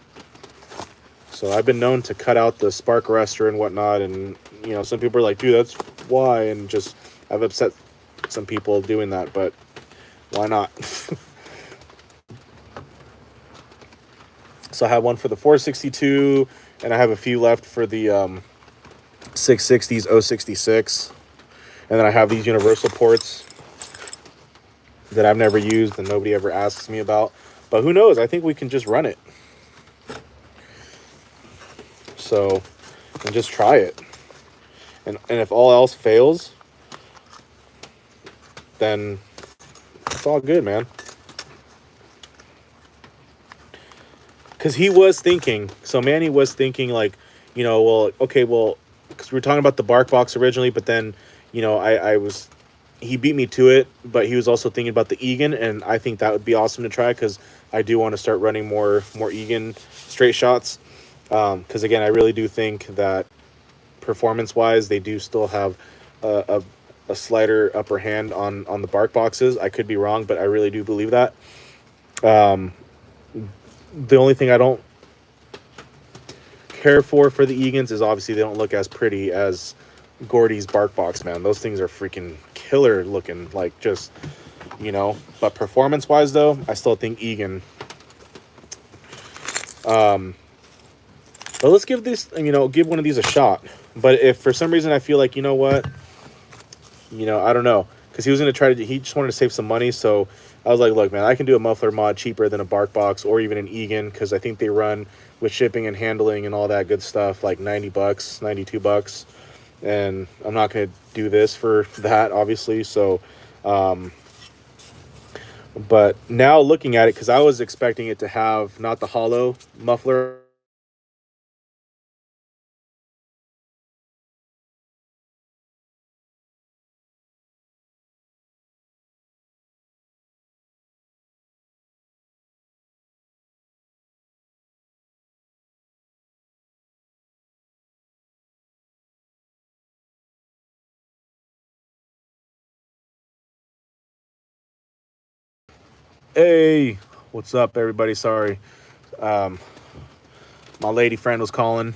So I've been known to cut out the spark arrestor and whatnot. And, you know, some people are like, dude, that's why. And just, I've upset some people doing that. But why not? So I have one for the 462. And I have a few left for the 660s 066. And then I have these universal ports that I've never used and nobody ever asks me about. But who knows? I think we can just run it. So, and just try it. And if all else fails, then it's all good, man. Because he was thinking, so Manny was thinking like, you know, well, okay, well, because we were talking about the bark box originally, but then, you know, he beat me to it, but he was also thinking about the Egan, and I think that would be awesome to try because I do want to start running more Egan straight shots. Because again, I really do think that performance-wise, they do still have a slighter upper hand on the bark boxes. I could be wrong, but I really do believe that. The only thing I don't care for the Egans is obviously they don't look as pretty as Gordy's bark box, man. Those things are freaking killer looking, like just, you know. But performance wise though, I still think Egan. But let's give this, you know, give one of these a shot. But if for some reason I feel like, you know what, you know, I don't know, because he was going to try to, he just wanted to save some money. So I was like, look, man, I can do a muffler mod cheaper than a bark box or even an Egan, because I think they run with shipping and handling and all that good stuff like $90, $92. and I'm not going to do this for that, obviously. So, but now looking at it, because I was expecting it to have not the hollow muffler on it, but the actual Hey, what's up, everybody? Sorry, um, my lady friend was calling.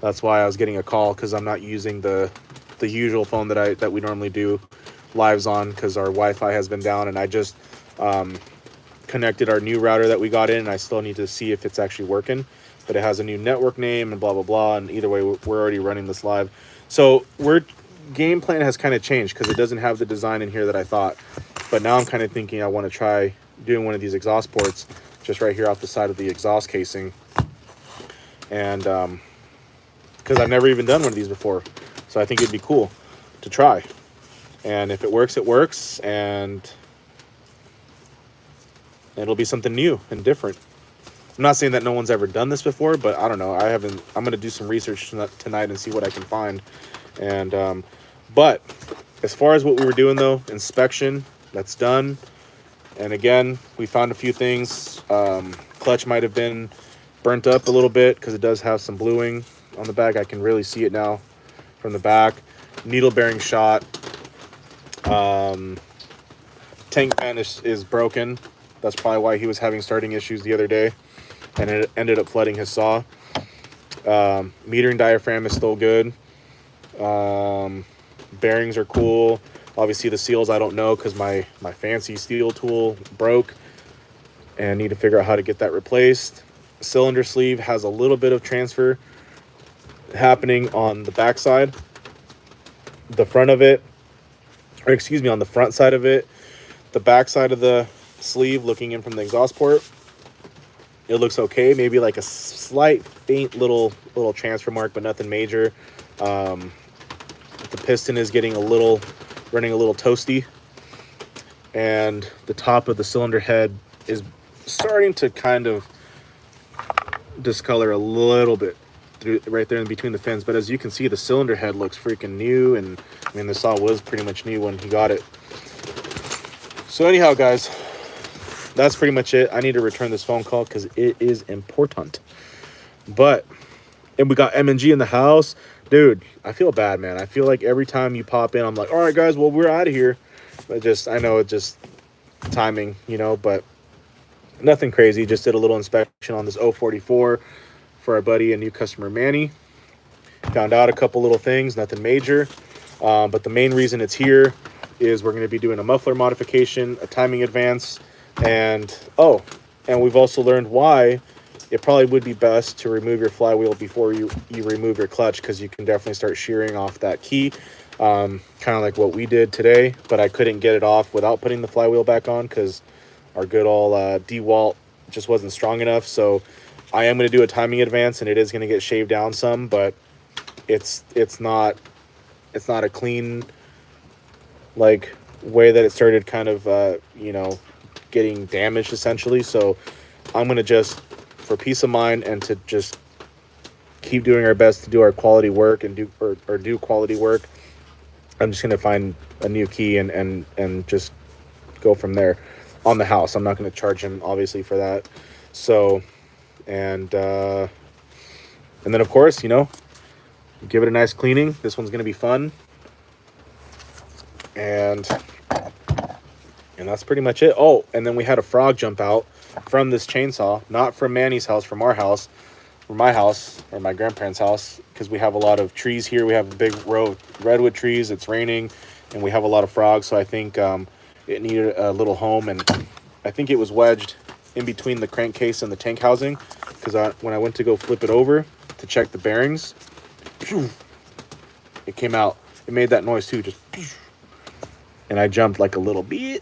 That's why I was getting a call, because I'm not using the usual phone that we normally do lives on, because our Wi-Fi has been down, and I just um, connected our new router that we got in, and I still need to see if it's actually working. But it has a new network name and blah blah blah. And either way, we're already running this live. So we're game plan has kind of changed, because it doesn't have the design in here that I thought. But now I'm kind of thinking I want to try doing one of these exhaust ports just right here off the side of the exhaust casing, and because I've never even done one of these before, so I think it'd be cool to try. And if it works, it works, and it'll be something new and different. I'm not saying that no one's ever done this before, but I don't know. I haven't. I'm gonna do some research tonight and see what I can find. And but as far as what we were doing though, inspection, that's done. And again, we found a few things. Clutch might have been burnt up a little bit, because it does have some bluing on the back. I can really see it now from the back. Needle bearing shot. Tank fan is broken. That's probably why he was having starting issues the other day, and it ended up flooding his saw. Metering diaphragm is still good. Bearings are cool. Obviously the seals I don't know, because my fancy steel tool broke, and need to figure out how to get that replaced. Cylinder sleeve has a little bit of transfer happening on the back side. The front of it, or excuse me, on the front side of it, the back side of the sleeve looking in from the exhaust port, it looks okay. Maybe like a slight faint little transfer mark, but nothing major. The piston is getting running a little toasty, and the top of the cylinder head is starting to kind of discolor a little bit through right there in between the fins. But as you can see, the cylinder head looks freaking new, and I mean, the saw was pretty much new when he got it. So anyhow, guys, that's pretty much it. I need to return this phone call because it is important. And we got M&G in the house. Dude, I feel bad, man. I feel like every time you pop in, I'm like, all right, guys, well, we're out of here. I know it's just timing, but nothing crazy. Just did a little inspection on this 044 for our buddy and new customer, Manny. Found out a couple little things, nothing major. But the main reason it's here is we're going to be doing a muffler modification, a timing advance, and we've also learned why it probably would be best to remove your flywheel before you remove your clutch, because you can definitely start shearing off that key, kind of like what we did today. But I couldn't get it off without putting the flywheel back on, because our good old DeWalt just wasn't strong enough. So I am going to do a timing advance, and it is going to get shaved down some, but it's not a clean like way that it started kind of getting damaged essentially. So I'm going to just, for peace of mind and to just keep doing our best to do our quality work and do quality work, I'm just going to find a new key and just go from there on the house. I'm not going to charge him obviously for that. So and then of course, give it a nice cleaning. This one's going to be fun. And that's pretty much it. Oh, and then we had a frog jump out from this chainsaw, not from Manny's house, from our house, or my house, or my grandparents' house, because we have a lot of trees here. We have a big row of redwood trees. It's raining, and we have a lot of frogs, so I think it needed a little home, and I think it was wedged in between the crankcase and the tank housing, because when I went to go flip it over to check the bearings, it came out. It made that noise too, just, and I jumped like a little bit.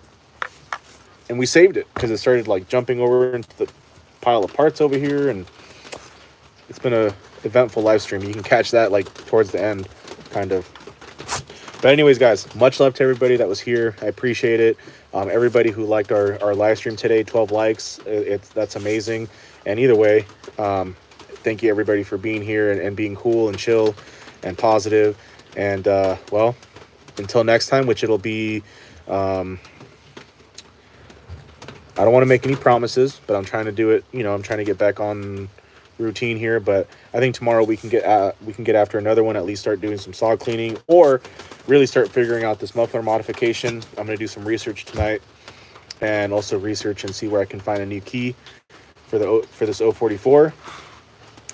And we saved it because it started like jumping over into the pile of parts over here, and it's been a eventful live stream. You can catch that like towards the end. kind of. But anyways, guys, much love to everybody that was here. I appreciate it. Everybody who liked our live stream today, 12 likes. That's amazing. And either way, thank you everybody for being here and being cool and chill and positive. And well, until next time, which it'll be, I don't want to make any promises, but I'm trying to do it. You know, I'm trying to get back on routine here, but I think tomorrow we can get after another one, at least start doing some saw cleaning, or really start figuring out this muffler modification. I'm going to do some research tonight, and also research and see where I can find a new key for this 044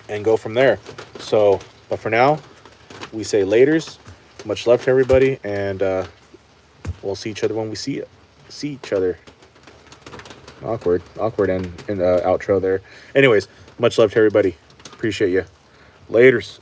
and go from there. So, but for now, we say laters. Much love to everybody, and we'll see each other when we see each other. Awkward and outro there. Anyways, much love to everybody. Appreciate you. Laters.